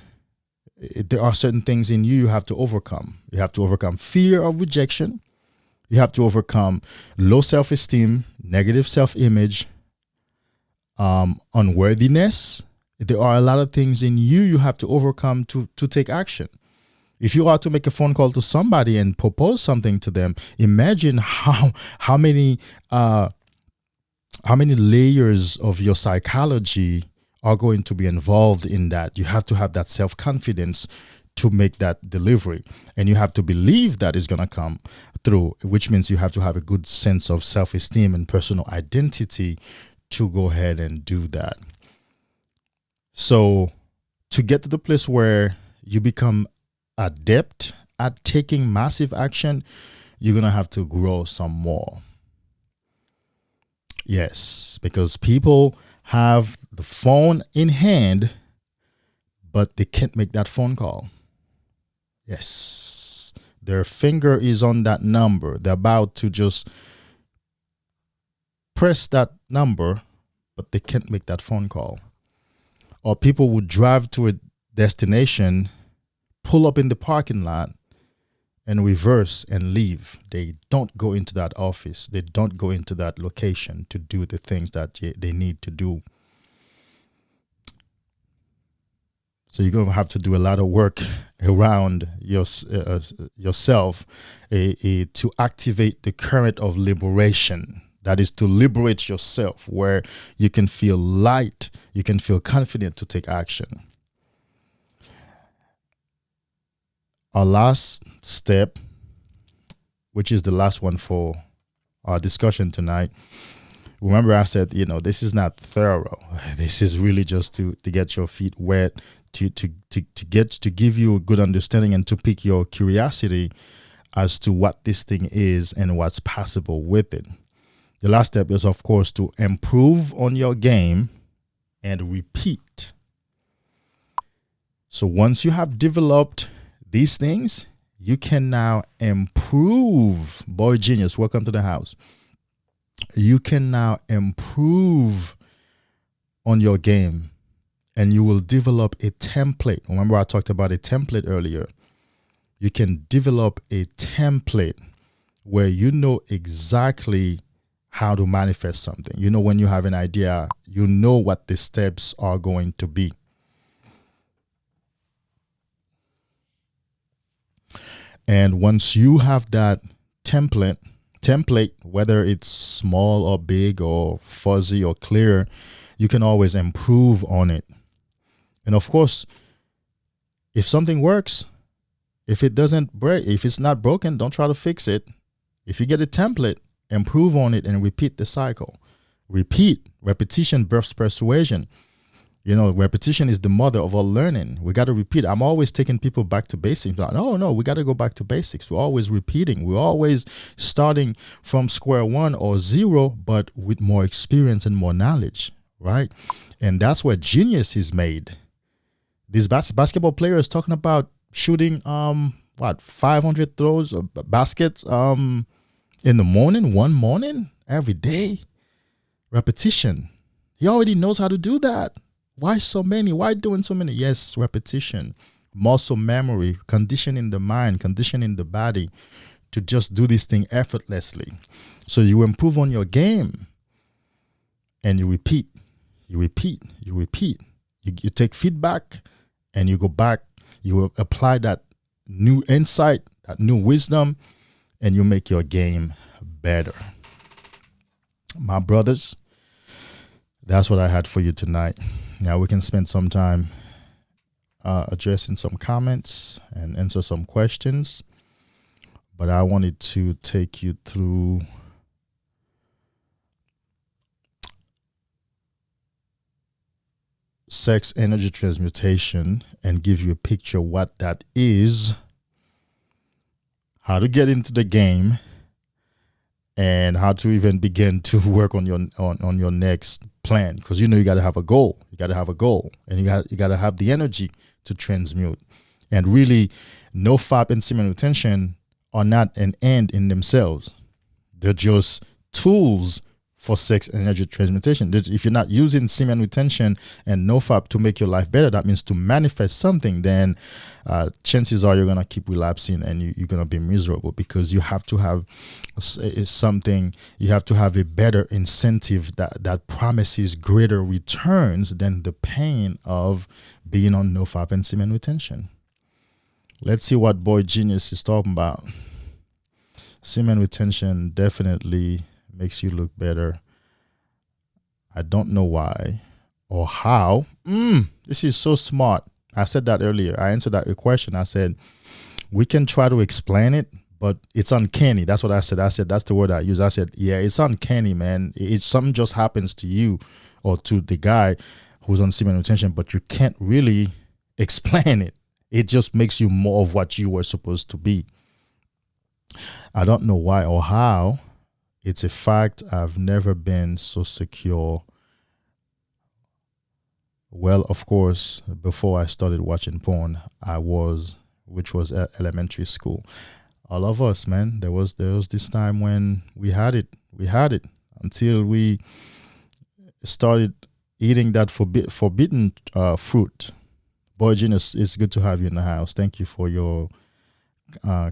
there are certain things in you have to overcome. You have to overcome fear of rejection. You have to overcome low self-esteem, negative self-image, unworthiness. There are a lot of things in you have to overcome to take action. If you are to make a phone call to somebody and propose something to them, imagine how many layers of your psychology are going to be involved in that. You have to have that self-confidence to make that delivery, and you have to believe that it's going to come through, which means you have to have a good sense of self-esteem and personal identity to go ahead and do that. So to get to the place where you become adept at taking massive action, you're going to have to grow some more. Yes, because people have the phone in hand, but they can't make that phone call. Yes, their finger is on that number. They're about to just press that number, but they can't make that phone call. Or people would drive to a destination, pull up in the parking lot, and reverse and leave. They don't go into that office. They don't go into that location to do the things that they need to do. So you're going to have to do a lot of work around yourself to activate the current of liberation. That is to liberate yourself, where you can feel light, you can feel confident to take action. Our last step which is the last one for our discussion tonight. Remember, I said, this is not thorough. This is really just to get your feet wet, to give you a good understanding and to pique your curiosity as to what this thing is and what's possible with it. The last step is, of course, to improve on your game and repeat. So once you have developed these things, you can now improve. Boy Genius, welcome to the house. You can now improve on your game, and you will develop a template. Remember, I talked about a template earlier. You can develop a template where you know exactly how to manifest something. When you have an idea, you know what the steps are going to be. And once you have that template, whether it's small or big or fuzzy or clear, you can always improve on it. And of course, if something works, if it doesn't break, if it's not broken, don't try to fix it. If you get a template, improve on it and repeat the cycle. Repetition births persuasion. Repetition is the mother of all learning. We got to repeat. I'm always taking people back to basics. No, we got to go back to basics. We're always repeating. We're always starting from square one or zero, but with more experience and more knowledge, right? And that's where genius is made. These basketball players talking about shooting 500 throws of baskets in the morning, one morning, every day. Repetition. He already knows how to do that. Why so many? Why doing so many? Yes, repetition, muscle memory, conditioning the mind, conditioning the body to just do this thing effortlessly. So you improve on your game and you repeat. You take feedback and you go back. You apply that new insight, that new wisdom, and you make your game better. My brothers, that's what I had for you tonight. Now we can spend some time addressing some comments and answer some questions. But I wanted to take you through sex energy transmutation and give you a picture what that is, how to get into the game, and how to even begin to work on your next plan. Because you got to have a goal. You got to have a goal, and you got to have the energy to transmute. And really, no FAP and semen retention are not an end in themselves. They're just tools for sex energy transmutation. If you're not using semen retention and no FAP to make your life better, that means to manifest something, then chances are you're going to keep relapsing and you're going to be miserable, because you have to have something, you have to have a better incentive that promises greater returns than the pain of being on no FAP and semen retention. Let's see what Boy Genius is talking about. Semen retention definitely makes you look better. I don't know why or how. This is so smart. I said that earlier. I answered that question. I said, we can try to explain it, but it's uncanny. That's what I said. I said, that's the word I used. I said, yeah, it's uncanny, man. It's something just happens to you or to the guy who's on semen retention, but you can't really explain it. It just makes you more of what you were supposed to be. I don't know why or how. It's a fact. I've never been so secure. Well, of course, before I started watching porn, which was elementary school. All of us, man. There was this time when we had it until we started eating that forbidden fruit. Boy Genius, it's good to have you in the house. Thank you for your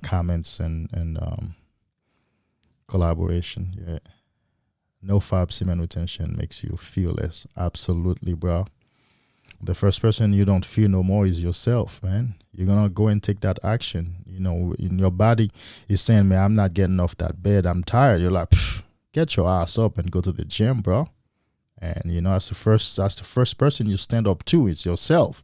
comments and collaboration. Yeah. No FAP semen retention makes you feel less. Absolutely, bro. The first person you don't feel no more is yourself, man. You're gonna go and take that action. Your body is saying, man, I'm not getting off that bed. I'm tired. You're like, get your ass up and go to the gym, bro. And that's the first person you stand up to is yourself.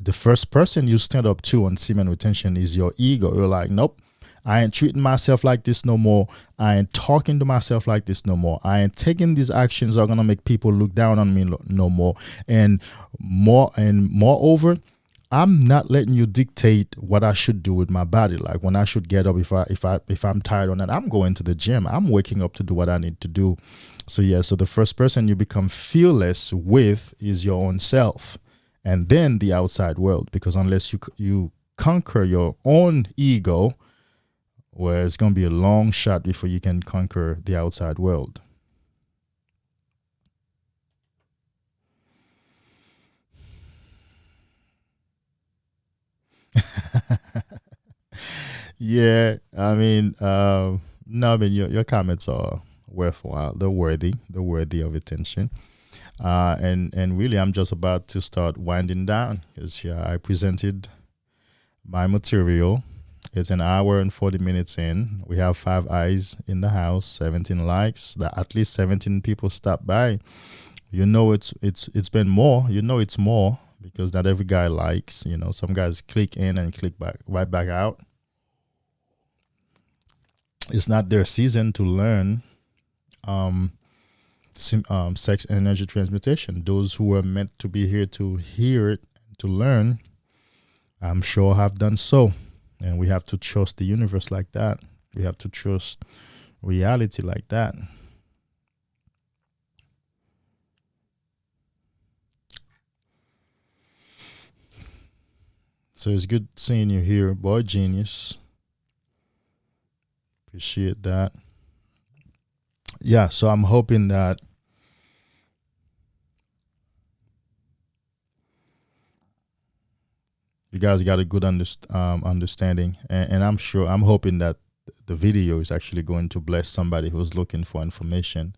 The first person you stand up to on semen retention is your ego. You're like, nope, I ain't treating myself like this no more. I ain't talking to myself like this no more. I ain't taking these actions that are gonna make people look down on me no more. And moreover, I'm not letting you dictate what I should do with my body. Like when I should get up, if I'm tired or not, I'm going to the gym. I'm waking up to do what I need to do. So yeah, so the first person you become fearless with is your own self, and then the outside world. Because unless you conquer your own ego, well, it's gonna be a long shot before you can conquer the outside world. Yeah, I mean, no, I mean your comments are worthwhile. They're worthy of attention. And really, I'm just about to start winding down because yeah, I presented my material. It's an hour and 40 minutes in. We have 5 eyes in the house, 17 likes. That at least 17 people stopped by. You know, it's been more. You know, it's more because not every guy likes. You know, some guys click in and click back right back out. It's not their season to learn sex energy transmutation. Those who are meant to be here to hear it, to learn, I'm sure have done so. And we have to trust the universe like that. We have to trust reality like that. So it's good seeing you here, boy genius. Appreciate that. Yeah, so I'm hoping that you guys got a good understanding, and I'm hoping that the video is actually going to bless somebody who's looking for information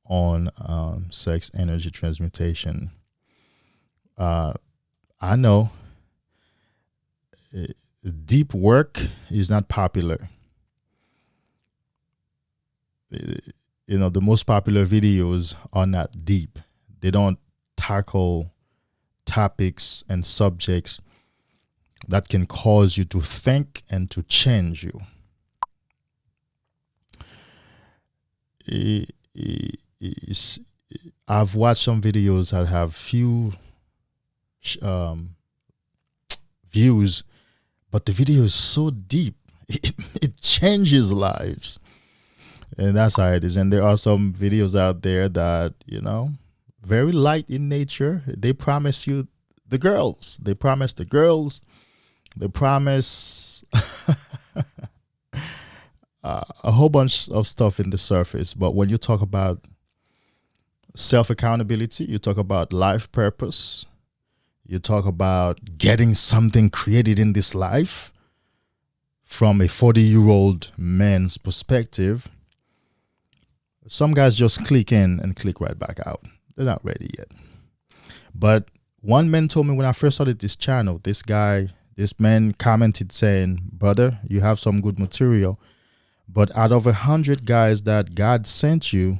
on sex energy transmutation. I know deep work is not popular. You know, the most popular videos are not deep. They don't tackle topics and subjects that can cause you to think and to change you. I've watched some videos that have few views, but the video is so deep, it changes lives. And that's how it is. And there are some videos out there that, you know, very light in nature. They promise you the girls. They promise the girls. They promise a whole bunch of stuff in the surface. But when you talk about self-accountability, you talk about life purpose, you talk about getting something created in this life from a 40-year-old man's perspective, some guys just click in and click right back out. They're not ready yet. But one man told me when I first started this channel, this man commented saying, brother, you have some good material, but out of 100 guys that God sent you,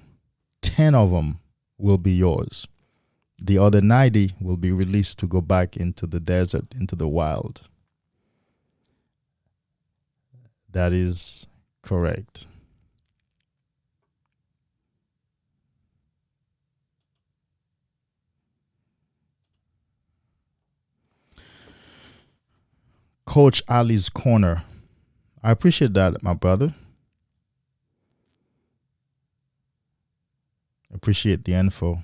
10 of them will be yours. The other 90 will be released to go back into the desert, into the wild. That is correct. Coach Ali's Corner. I appreciate that, my brother. Appreciate the info.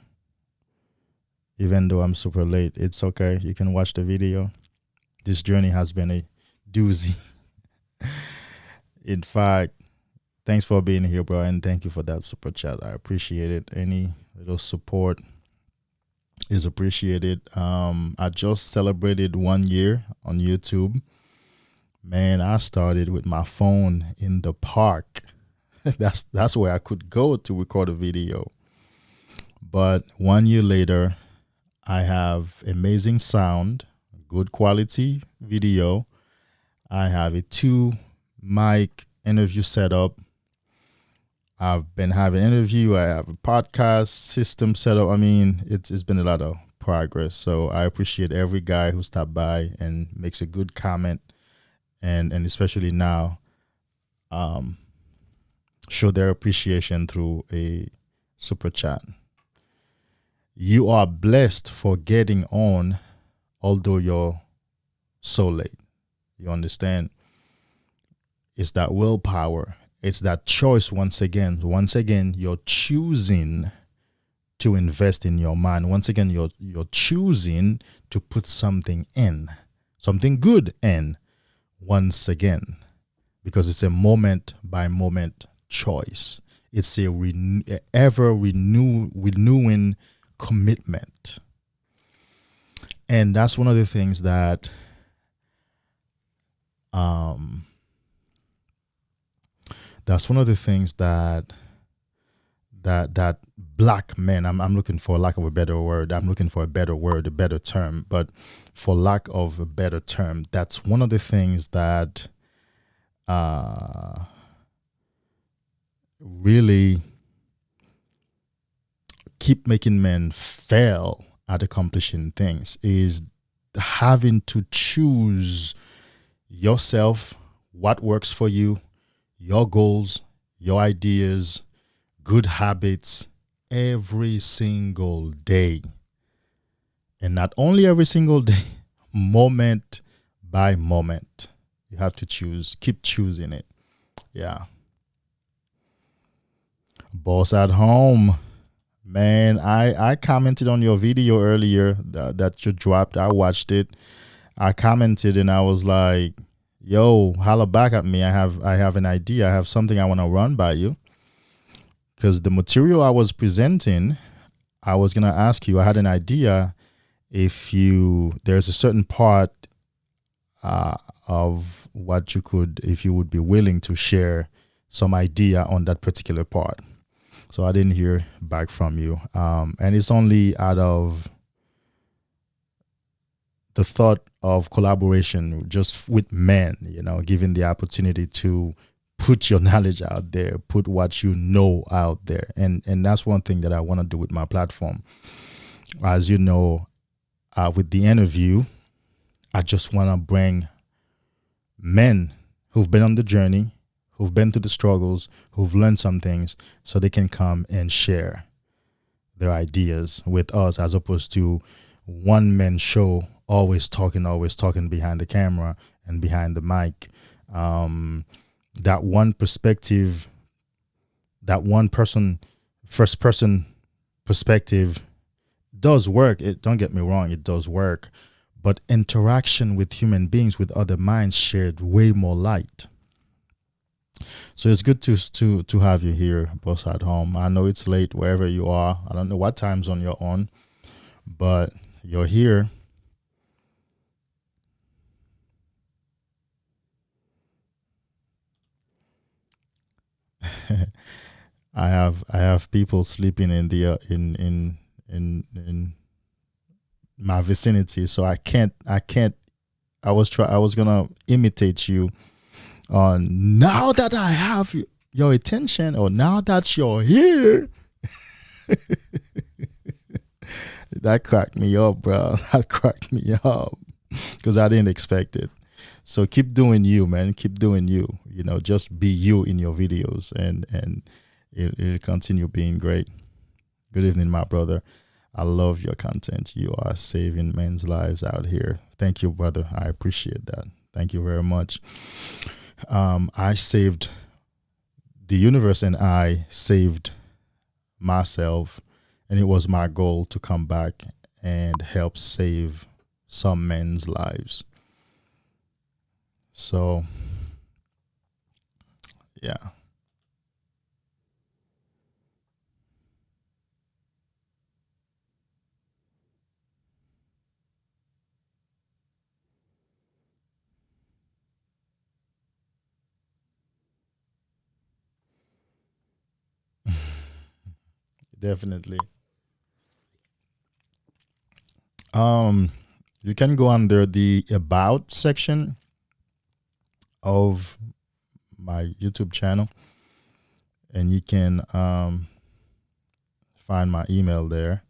Even though I'm super late, it's okay. You can watch the video. This journey has been a doozy. In fact, thanks for being here, bro, and thank you for that super chat. I appreciate it. Any little support is appreciated. I just celebrated 1 year on YouTube. Man, I started with my phone in the park. That's where I could go to record a video. But 1 year later, I have amazing sound, good quality video. I have a 2-mic interview setup. I've been having an interview. I have a podcast system set up. I mean, it's been a lot of progress. So I appreciate every guy who stopped by and makes a good comment. And especially now, um, show their appreciation through a super chat. You are blessed for getting on, although you're so late. You understand? It's that willpower. It's that choice once again. Once again, you're choosing to invest in your mind. Once again, you're choosing to put something in, something good in, once again, because it's a moment by moment choice. It's a renewing commitment, and that's one of the things that that black men, I'm looking for lack of a better word. I'm looking for a better word, a better term, but for lack of a better term, that's one of the things that really keep making men fail at accomplishing things is having to choose yourself, what works for you, your goals, your ideas, good habits every single day. And not only every single day, moment by moment. You have to choose, keep choosing it. Yeah. Boss at home. Man, I commented on your video earlier that you dropped. I watched it. I commented and I was like, yo, holla back at me. I have an idea. I have something I want to run by you. Because the material I was presenting, I was going to ask you, I had an idea if there's a certain part of what you could, if you would be willing to share some idea on that particular part. So I didn't hear back from you. And it's only out of the thought of collaboration just with men, giving the opportunity to put your knowledge out there, put what you know out there. And that's one thing that I want to do with my platform. As you know, with the interview, I just want to bring men who've been on the journey, who've been through the struggles, who've learned some things, so they can come and share their ideas with us, as opposed to one man show, always talking behind the camera and behind the mic. That one perspective, that one person, first person perspective does work. Don't get me wrong, it does work. But interaction with human beings, with other minds, shared way more light. So it's good to have you here, boss at home. I know it's late wherever you are. I don't know what time zone you're on, but you're here. I have people sleeping in the in my vicinity, so I can't. I was gonna imitate you on now that I have your attention, or now that you're here. That cracked me up, bro. That cracked me up because I didn't expect it. So keep doing you, man. Keep doing you. Just be you in your videos, and it'll continue being great. Good evening, my brother. I love your content. You are saving men's lives out here. Thank you, brother. I appreciate that. Thank you very much. I saved the universe, and I saved myself, and it was my goal to come back and help save some men's lives. So, yeah. Definitely. You can go under the about section of my YouTube channel, and you can find my email there.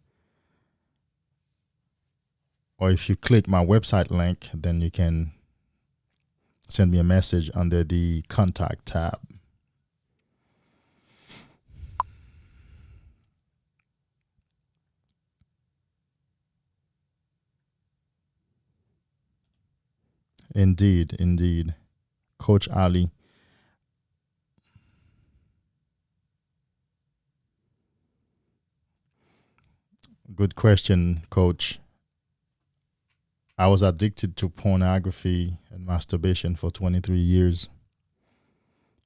Or if you click my website link, then you can send me a message under the contact tab. Indeed, indeed. Coach Ali. Good question, Coach. I was addicted to pornography and masturbation for 23 years,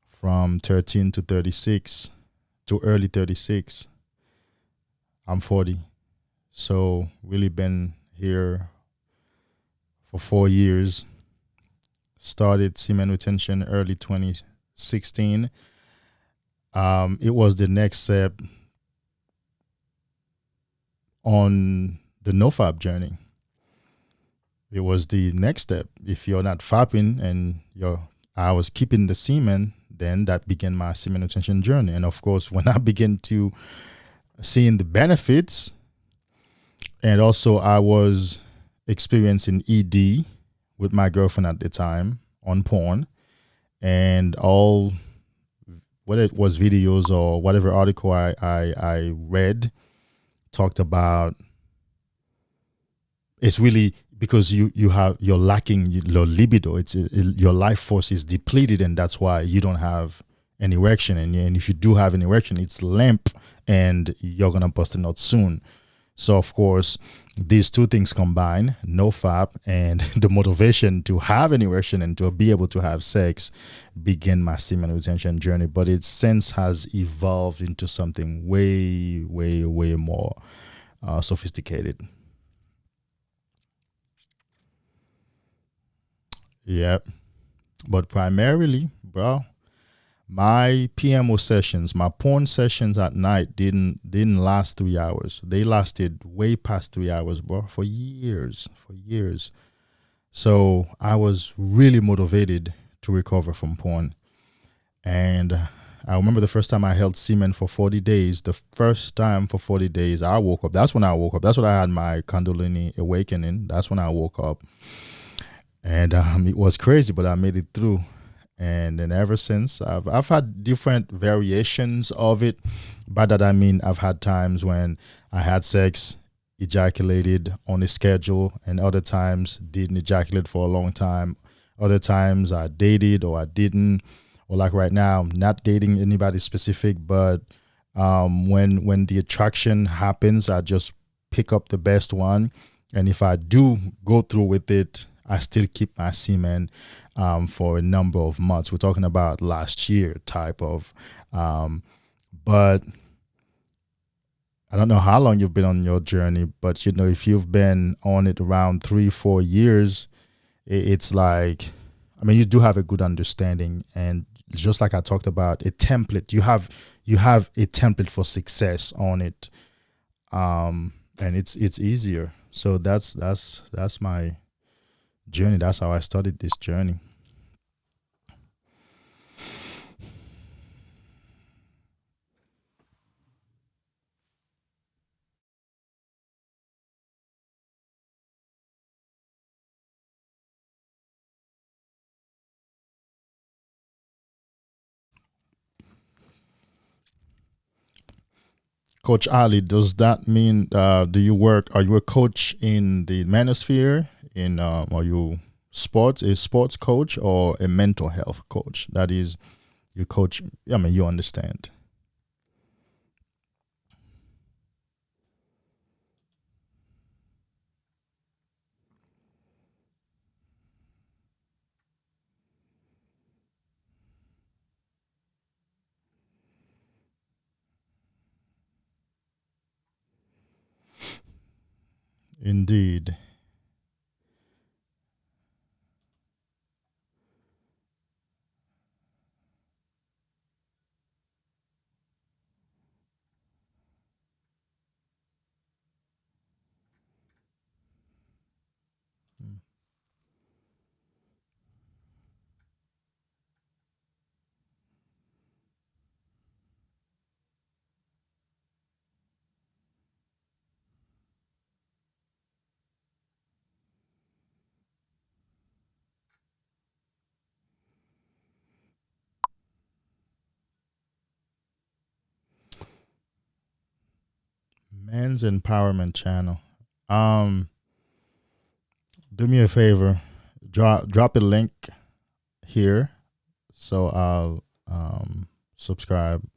from 13 to 36 to early 36. I'm 40. So, really been here for 4 years. Started semen retention early 2016. It was the next step on the NoFap journey. It was the next step. If you're not fapping and I was keeping the semen, then that began my semen retention journey. And of course, when I began to seeing the benefits, and also I was experiencing ED with my girlfriend at the time on porn, and all whether it was videos or whatever article I read talked about, it's really because you're lacking your libido. It's your life force is depleted, and that's why you don't have an erection. And if you do have an erection, it's limp, and you're gonna bust a nut soon. So of course, these two things combined, no fap and the motivation to have an erection and to be able to have sex, begin my semen retention journey. But it since has evolved into something way, way, way more sophisticated. Yep. But primarily, bro, my PMO sessions, my porn sessions at night didn't last 3 hours. They lasted way past 3 hours, bro, for years, for years. So I was really motivated to recover from porn. And I remember the first time I held semen for 40 days. The first time for 40 days, I woke up. That's when I woke up. That's when I had my Kundalini awakening. That's when I woke up. And it was crazy, but I made it through. And then ever since, I've had different variations of it. By that I mean I've had times when I had sex, ejaculated on a schedule, and other times didn't ejaculate for a long time. Other times I dated or I didn't. Or like right now, not dating anybody specific, but when the attraction happens, I just pick up the best one. And if I do go through with it, I still keep my semen for a number of months. We're talking about last year type of, but I don't know how long you've been on your journey, but if you've been on it around 3-4 years, it's like, I mean, you do have a good understanding, and just like I talked about, a template. You have a template for success on it, and it's easier. So that's my journey. That's how I started this journey. Coach Ali, does that mean are you a coach in the manosphere? Are you a sports coach or a mental health coach? That is, you coach, I mean, you understand. Indeed. Men's empowerment channel. Um, do me a favor, drop a link here, so I'll subscribe,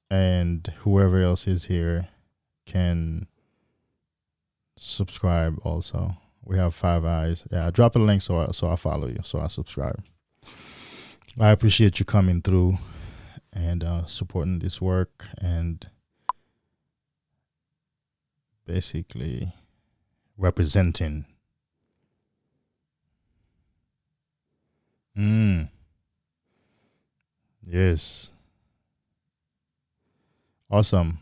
and whoever else is here can subscribe also. We have 5 eyes. Yeah, drop a link so I follow you, so I subscribe. I appreciate you coming through and supporting this work and basically representing. Yes. Awesome.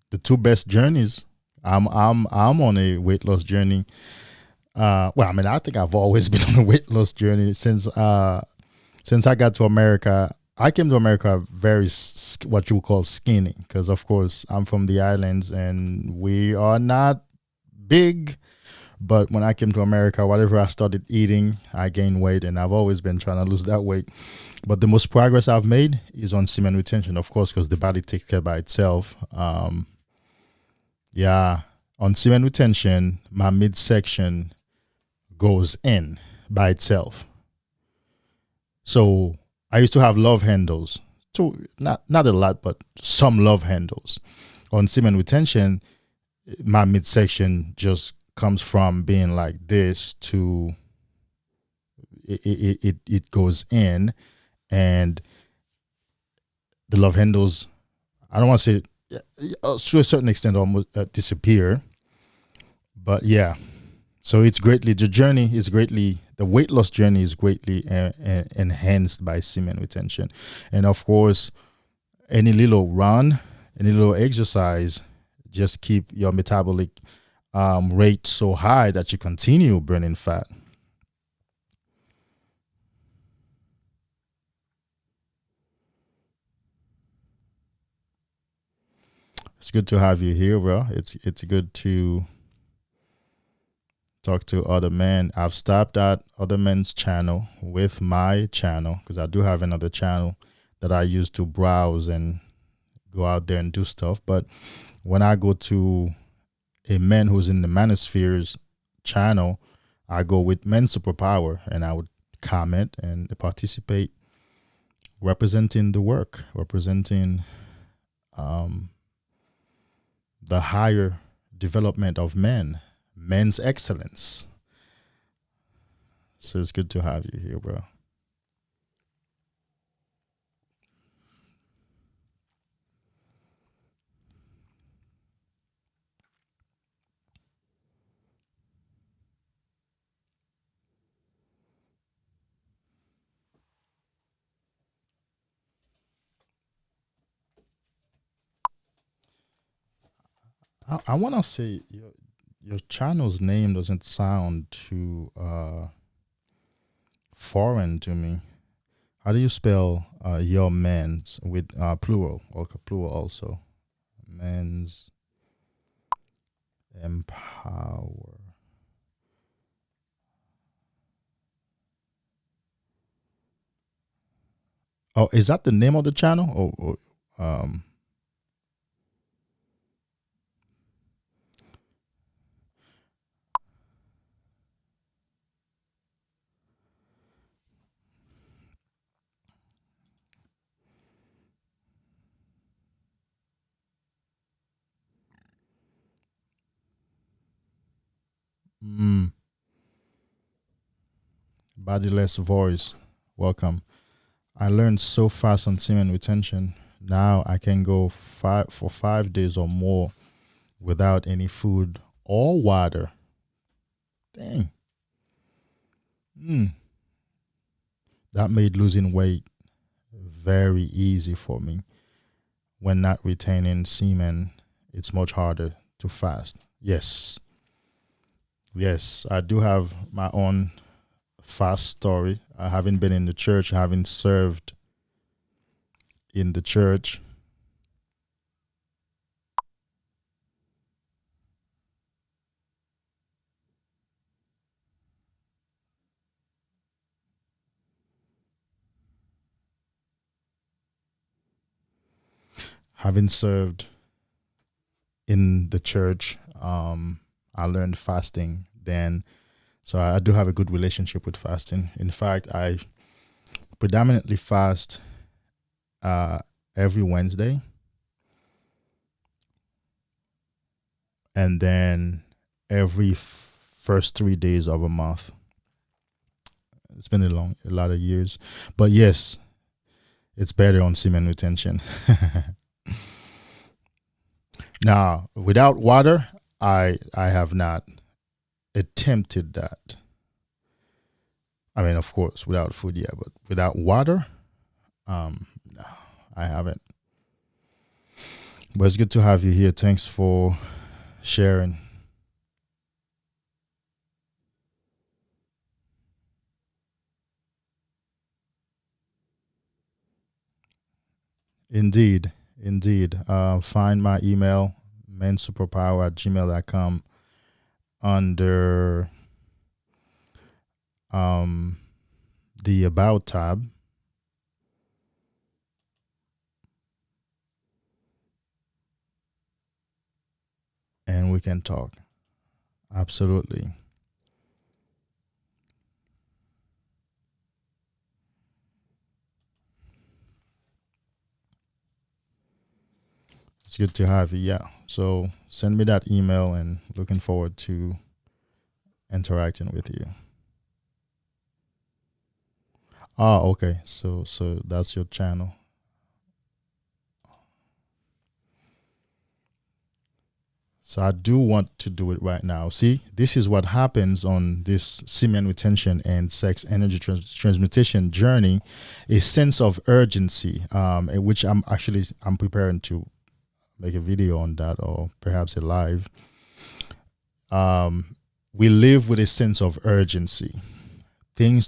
The 2 best journeys. I'm on a weight loss journey. Well, I mean, I think I've always been on a weight loss journey since I got to America. I came to America very what you would call skinny, because of course I'm from the islands and we are not big. But when I came to America, whatever I started eating, I gained weight, and I've always been trying to lose that weight. But the most progress I've made is on semen retention, of course, because the body takes care by itself. Yeah, on semen retention, my midsection goes in by itself. So I used to have love handles. So not a lot, but some love handles. On semen retention, my midsection just comes from being like this to it goes in, and the love handles, I don't want to say to a certain extent almost disappear, but yeah. So it's greatly, the weight loss journey is greatly enhanced by semen retention. And of course, any little run, any little exercise, just keep your metabolic rate so high that you continue burning fat. It's good to have you here, bro. It's good to talk to other men. I've stopped at other men's channel with my channel, because I do have another channel that I use to browse and go out there and do stuff. But when I go to a man who's in the manosphere's channel, I go with Mensuperpower, and I would comment and participate, representing the work, representing the higher development of men, men's excellence. So it's good to have you here, bro. I want to say your channel's name doesn't sound too foreign to me. How do you spell your men's with plural or plural also? Men's empower. Oh, is that the name of the channel? Um, mm, Bodiless voice. Welcome. I learned so fast on semen retention. Now I can go for 5 days or more without any food or water. Dang. That made losing weight very easy for me. When not retaining semen, it's much harder to fast. Yes. Yes, I do have my own fast story. I haven't been in the church, I haven't served in the church. having served in the church, I learned fasting then. So I do have a good relationship with fasting. In fact, I predominantly fast every Wednesday, and then every first 3 days of a month. It's been a lot of years, but yes, it's better on semen retention. Now, without water, I have not attempted that. I mean, of course, without food, yeah, but without water, no, I haven't. But it's good to have you here. Thanks for sharing. Indeed. Find my email, manssuperpower@gmail.com, under the About tab. And we can talk. Absolutely. It's good to have you. Yeah. So send me that email, and looking forward to interacting with you. Oh, okay. So that's your channel. So I do want to do it right now. See, this is what happens on this semen retention and sex energy transmutation journey: a sense of urgency, which I'm preparing to make a video on that, or perhaps a live. We live with a sense of urgency. We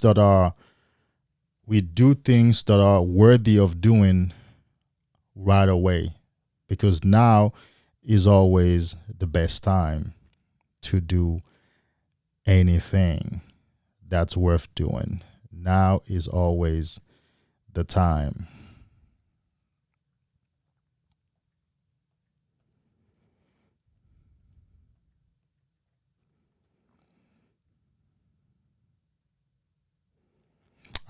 do things that are worthy of doing right away, because now is always the best time to do anything that's worth doing. Now is always the time.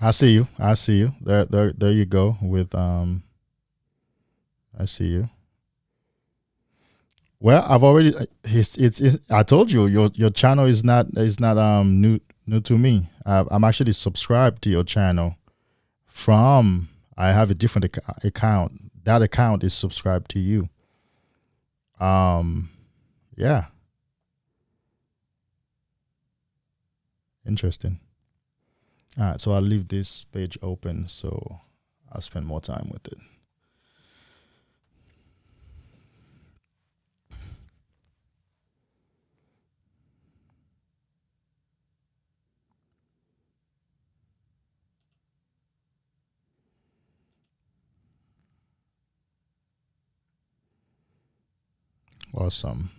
I see you. There you go with I see you. Well, I've already it's I told you your channel is not new to me. I'm actually subscribed to your channel from, I have a different account. That account is subscribed to you. Yeah. Interesting. All right, so I'll leave this page open so I'll spend more time with it. Awesome.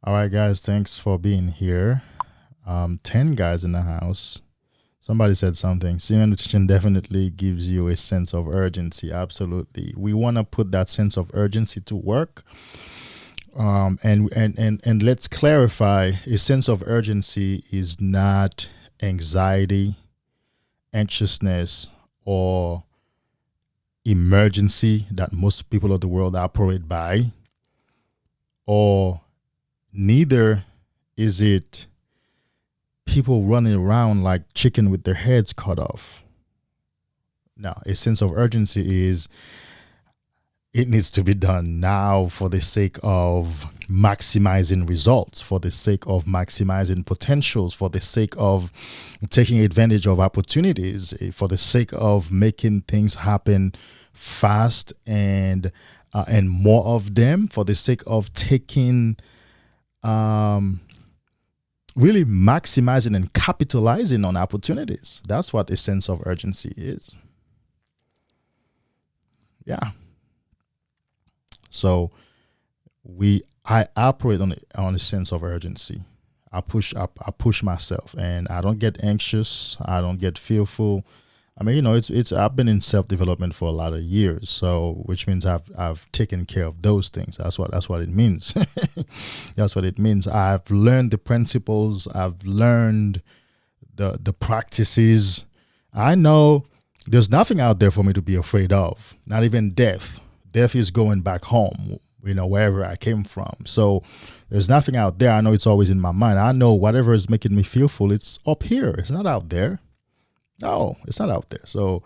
All right, guys, thanks for being here. 10 guys in the house. Somebody said something. Semen nutrition definitely gives you a sense of urgency. Absolutely. We want to put that sense of urgency to work. And let's clarify, a sense of urgency is not anxiety, anxiousness, or emergency that most people of the world operate by, or neither is it people running around like chicken with their heads cut off. Now, a sense of urgency is, it needs to be done now for the sake of maximizing results, for the sake of maximizing potentials, for the sake of taking advantage of opportunities, for the sake of making things happen fast and more of them, for the sake of taking really maximizing and capitalizing on opportunities. That's what a sense of urgency is. Yeah. So I operate on a sense of urgency. I push myself, and I don't get anxious. I don't get fearful. I mean, it's I've been in self-development for a lot of years, so which means I've taken care of those things. That's what it means. That's what it means. I've learned the principles, I've learned the practices. I know there's nothing out there for me to be afraid of, not even death. Death is going back home, wherever I came from. So there's nothing out there. I know it's always in my mind. I know whatever is making me fearful, it's up here. It's not out there. No, it's not out there. So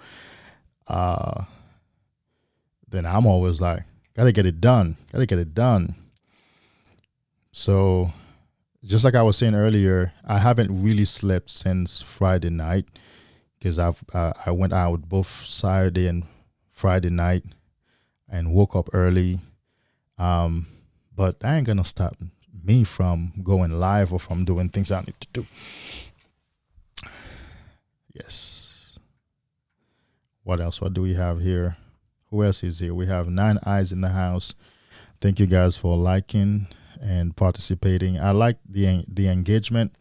then I'm always like, gotta get it done. Gotta get it done. So just like I was saying earlier, I haven't really slept since Friday night because I went out both Saturday and Friday night and woke up early. But that ain't gonna stop me from going live or from doing things I need to do. Yes. What else? What do we have here? Who else is here? We have 9 Eyes in the house. Thank you guys for liking and participating. I like the engagement.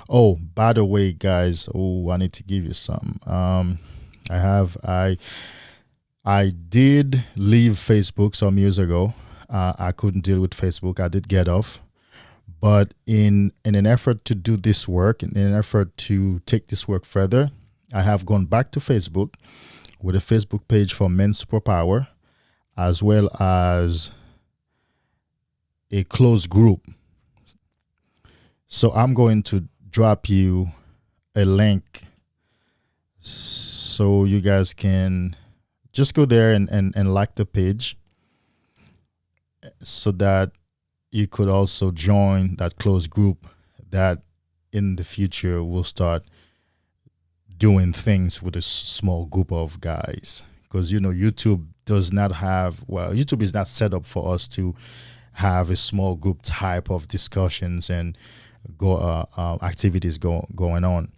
Oh, by the way, guys, I need to give you some. I did leave Facebook some years ago. I couldn't deal with Facebook. I did get off. But in an effort to do this work, in an effort to take this work further, I have gone back to Facebook with a Facebook page for Men's Superpower, as well as a closed group. So I'm going to drop you a link so you guys can just go there and like the page so that you could also join that closed group that in the future will start doing things with a small group of guys. Because, YouTube does not have, YouTube is not set up for us to have a small group type of discussions and activities going on.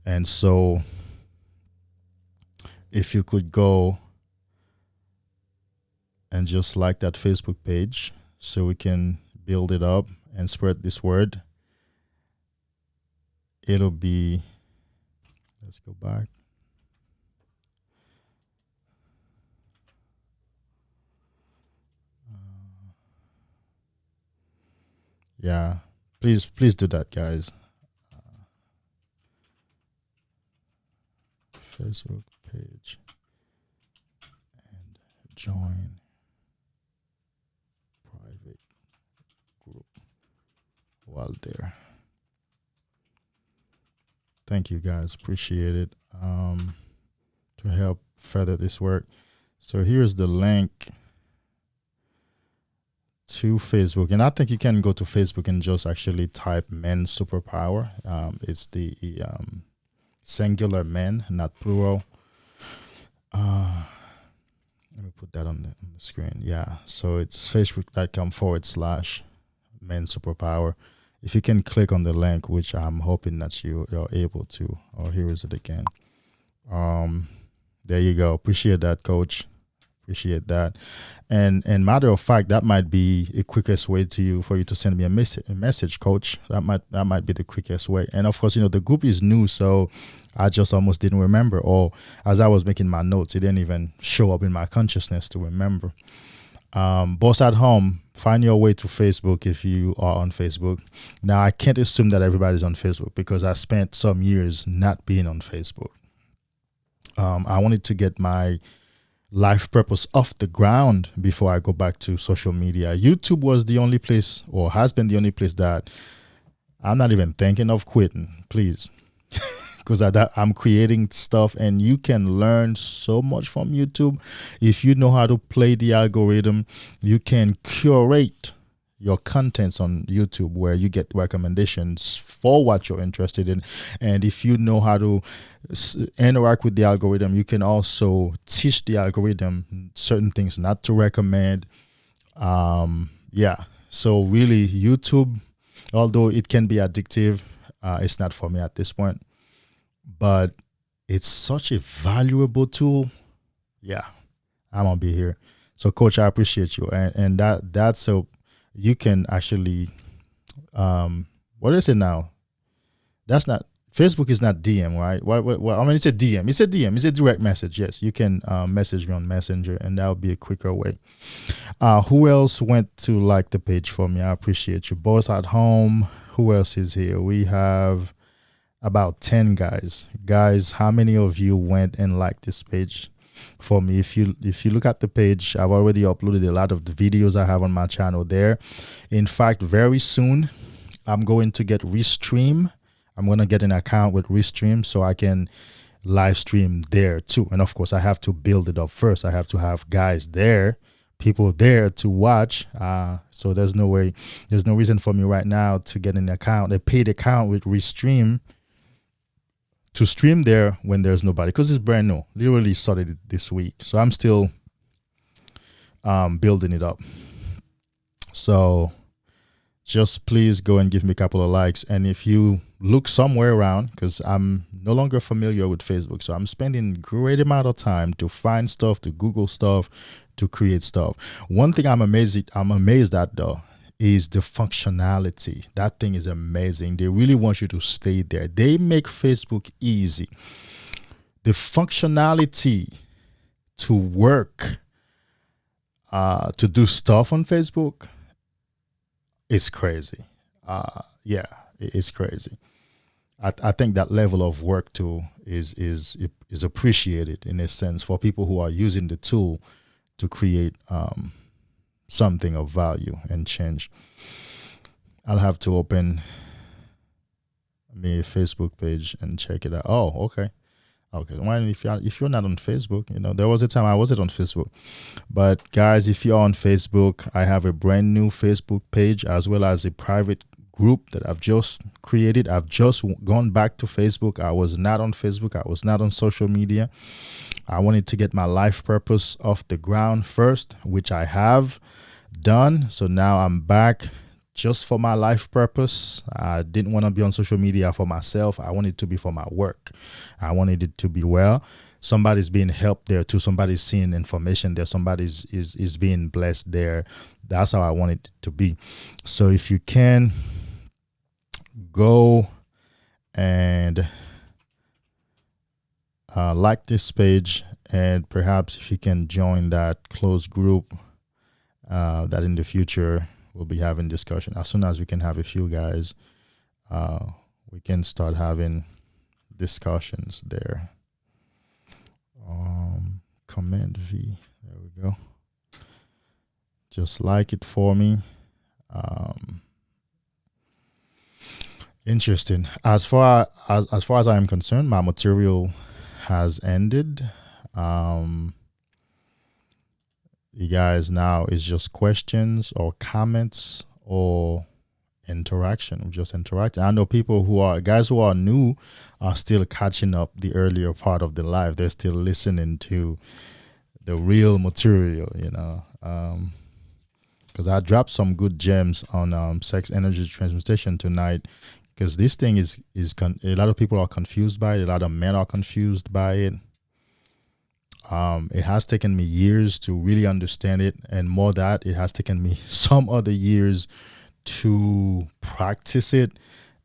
And so if you could go and just like that Facebook page so we can build it up and spread this word, it'll be, let's go back. Yeah, please do that, guys. Facebook page and join private group while there. Thank you, guys. Appreciate it. To help further this work. So here's the link to Facebook, and I think you can go to Facebook and just actually type Men's Superpower. It's the singular men, not plural. Let me put that on the screen. Yeah, so it's facebook.com/Men's Superpower. If you can click on the link, which I'm hoping that you're able to. Oh, here is it again. There you go. Appreciate that, Coach. Appreciate that. And matter of fact, that might be a quickest way for you to send me a message, Coach. That might be the quickest way. And of course, the group is new, so I just almost didn't remember. Or as I was making my notes, it didn't even show up in my consciousness to remember. Boss at home, find your way to Facebook if you are on Facebook. Now, I can't assume that everybody's on Facebook because I spent some years not being on Facebook. I wanted to get my life purpose off the ground before I go back to social media. YouTube was the only place, or has been the only place, that I'm not even thinking of quitting, please. Because I'm creating stuff, and you can learn so much from YouTube. If you know how to play the algorithm, you can curate your contents on YouTube where you get recommendations for what you're interested in. And if you know how to interact with the algorithm, you can also teach the algorithm certain things not to recommend. So really, YouTube, although it can be addictive, it's not for me at this point. But it's such a valuable tool. Yeah, I'm gonna be here. So, Coach, I appreciate you, and that's so you can actually, what is it now? That's not Facebook is not DM, right? Well, I mean, it's a DM. It's a DM. It's a direct message. Yes, you can message me on Messenger, and that would be a quicker way. Who else went to like the page for me? I appreciate you. Boss at home. Who else is here? We have about 10 guys. Guys, how many of you went and liked this page for me? If you look at the page, I've already uploaded a lot of the videos I have on my channel there. In fact, very soon, I'm going to get Restream. I'm going to get an account with Restream so I can live stream there too. And of course, I have to build it up first. I have to have guys there, people there to watch. So there's no reason for me right now to get an account, a paid account with Restream, to stream there when there's nobody, because it's brand new. Literally started it this week. So I'm still building it up. So just please go and give me a couple of likes. And if you look somewhere around, because I'm no longer familiar with Facebook, so I'm spending a great amount of time to find stuff, to Google stuff, to create stuff. One thing I'm amazed at though is the functionality. That thing is amazing. They really want you to stay there. They make Facebook easy. The functionality to work, to do stuff on Facebook, it's crazy. Yeah, it's crazy. I think that level of work too is appreciated in a sense for people who are using the tool to create something of value and change. I'll have to open my Facebook page and check it out. Oh, okay. Well, if you're not on Facebook, there was a time I wasn't on Facebook. But guys, if you're on Facebook, I have a brand new Facebook page as well as a private group that I've just created. I've just gone back to Facebook. I was not on Facebook. I was not on social media. I wanted to get my life purpose off the ground first, which I have done. So now I'm back just for my life purpose. I didn't want to be on social media for myself. I wanted to be for my work. I wanted it to be well. Somebody's being helped there too. Somebody's seeing information there. Somebody's is being blessed there. That's how I want it to be. So if you can go and like this page, and perhaps if you can join that closed group, that in the future we'll be having discussion. As soon as we can have a few guys, we can start having discussions there. Command V, there we go. Just like it for me. Interesting. As far as I am concerned, my material has ended. You guys, now it's just questions or comments or interaction. We just interact. I know guys who are new are still catching up the earlier part of the live. They're still listening to the real material, because I dropped some good gems on sex energy transmutation tonight, because this thing is a lot of people are confused by it. A lot of men are confused by it. It has taken me years to really understand it, and more that it has taken me some other years to practice it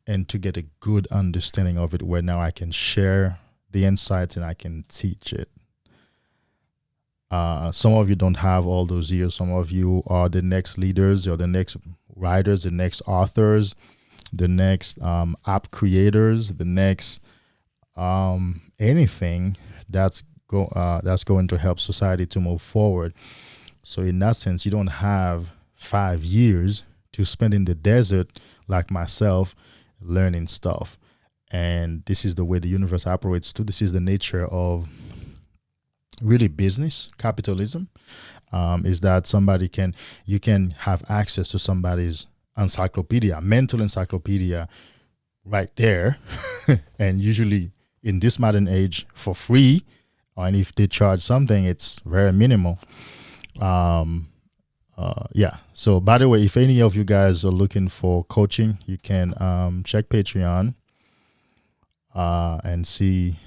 and to get a good understanding of it, where now I can share the insights and I can teach it. Some of you don't have all those years. Some of you are the next leaders or the next writers, the next authors, the next app creators, the next anything that's going to help society to move forward. So in that sense, you don't have 5 years to spend in the desert like myself learning stuff. And this is the way the universe operates too. This is the nature of really business, capitalism, is that you can have access to somebody's encyclopedia, mental encyclopedia right there. And usually in this modern age for free, and if they charge something, it's very minimal. Yeah. So by the way, if any of you guys are looking for coaching, you can check Patreon and see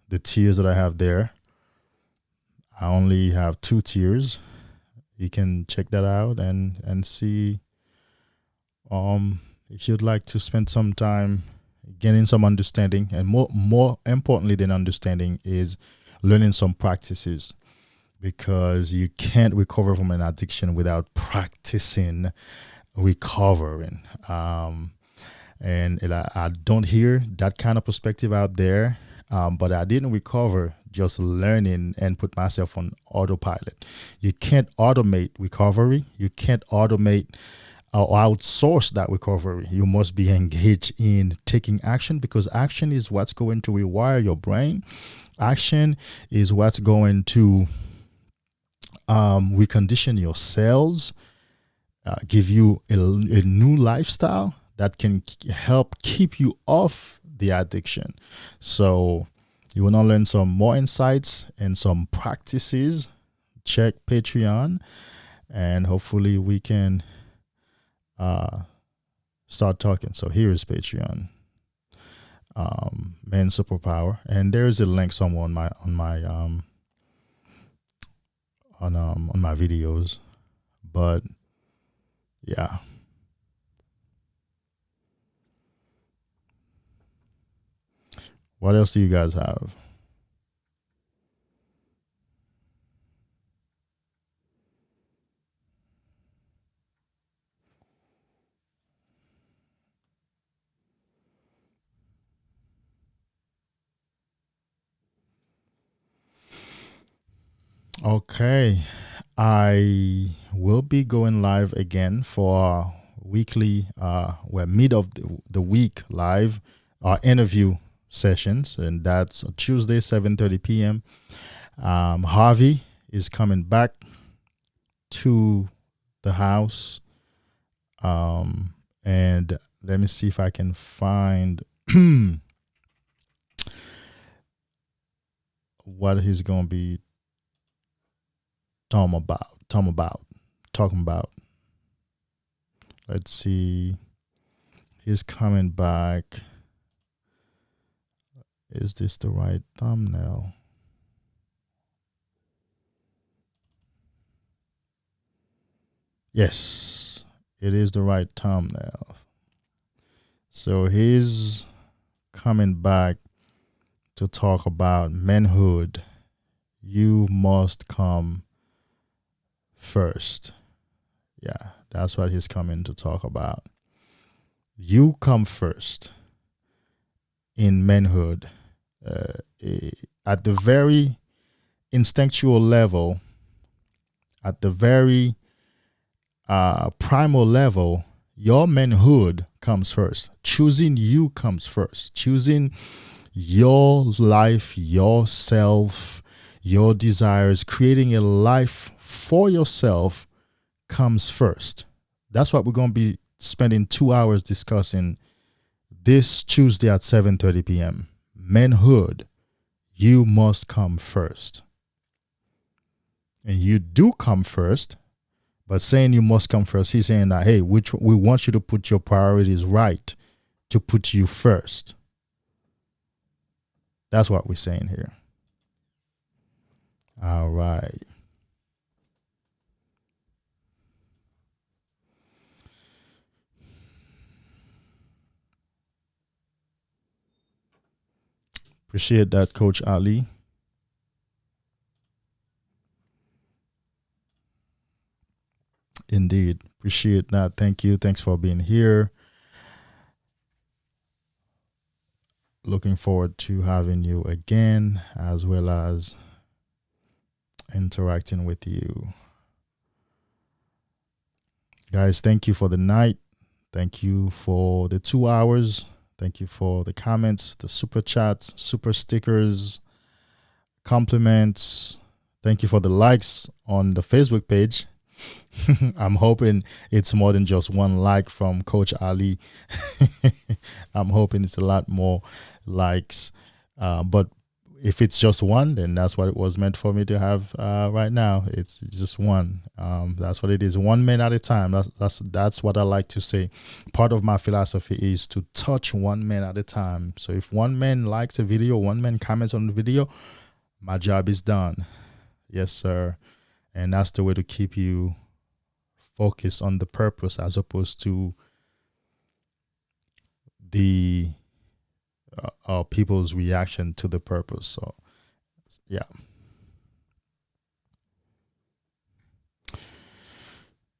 the tiers that I have there. I only have 2 tiers. You can check that out and see if you'd like to spend some time gaining some understanding, and more importantly than understanding is learning some practices, because you can't recover from an addiction without practicing recovering. And I don't hear that kind of perspective out there. But I didn't recover just learning and put myself on autopilot. You can't automate recovery. You can't automate or outsource that recovery. You must be engaged in taking action, because action is what's going to rewire your brain. Action is what's going to recondition your cells, give you a new lifestyle that can help keep you off the addiction. So you want to learn some more insights and some practices, check Patreon, and hopefully we can start talking. So here is Patreon, Men Superpower, and there's a link somewhere on my videos. But yeah. What else do you guys have? Okay. I will be going live again for weekly, mid of the week live interview sessions, and that's Tuesday 7:30 p.m. Harvey is coming back to the house, and let me see if I can find what he's gonna be talking about. Let's see. He's coming back. Is this the right thumbnail? Yes, it is the right thumbnail. So he's coming back to talk about manhood. You must come first. Yeah, that's what he's coming to talk about. You come first in manhood. At the very instinctual level, at the very primal level, your manhood comes first. Choosing you comes first. Choosing your life, yourself, your desires, creating a life for yourself comes first. That's what we're going to be spending 2 hours discussing this Tuesday at 7:30 p.m. Manhood, you must come first. And you do come first, but saying you must come first, he's saying that, hey, we want you to put your priorities right, to put you first. That's what we're saying here. All right. Appreciate that, Coach Ali. Indeed. Appreciate that. Thank you. Thanks for being here. Looking forward to having you again, as well as interacting with you. Guys, thank you for the night. Thank you for the 2 hours. Thank you for the comments, the super chats, super stickers, compliments. Thank you for the likes on the Facebook page. I'm hoping it's more than just one like from Coach Ali. I'm hoping it's a lot more likes. But if it's just one, then that's what it was meant for me to have right now. It's just one. That's what it is. One man at a time. That's what I like to say. Part of my philosophy is to touch one man at a time. So if one man likes a video, one man comments on the video, my job is done. Yes, sir. And that's the way to keep you focused on the purpose, as opposed to the people's reaction to the purpose. So yeah.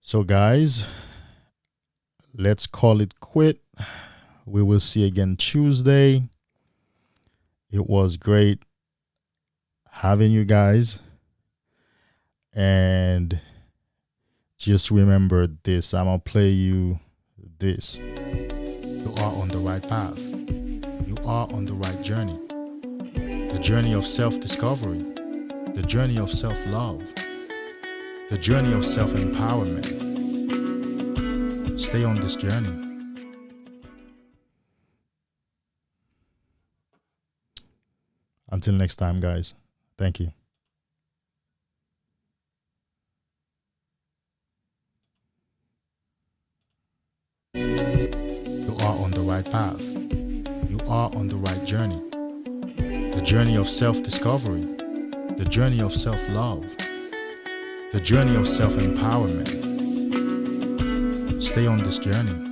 So guys, let's call it quit. We will see again Tuesday. It was great having you guys. And just remember this. I'm going to play you this. You are on the right path. You are on the right journey. The journey of self-discovery. The journey of self-love. The journey of self-empowerment. Stay on this journey. Until next time, guys. Thank you. You are on the right path. You are on the right journey. The journey of self-discovery. The journey of self-love. The journey of self-empowerment. Stay on this journey.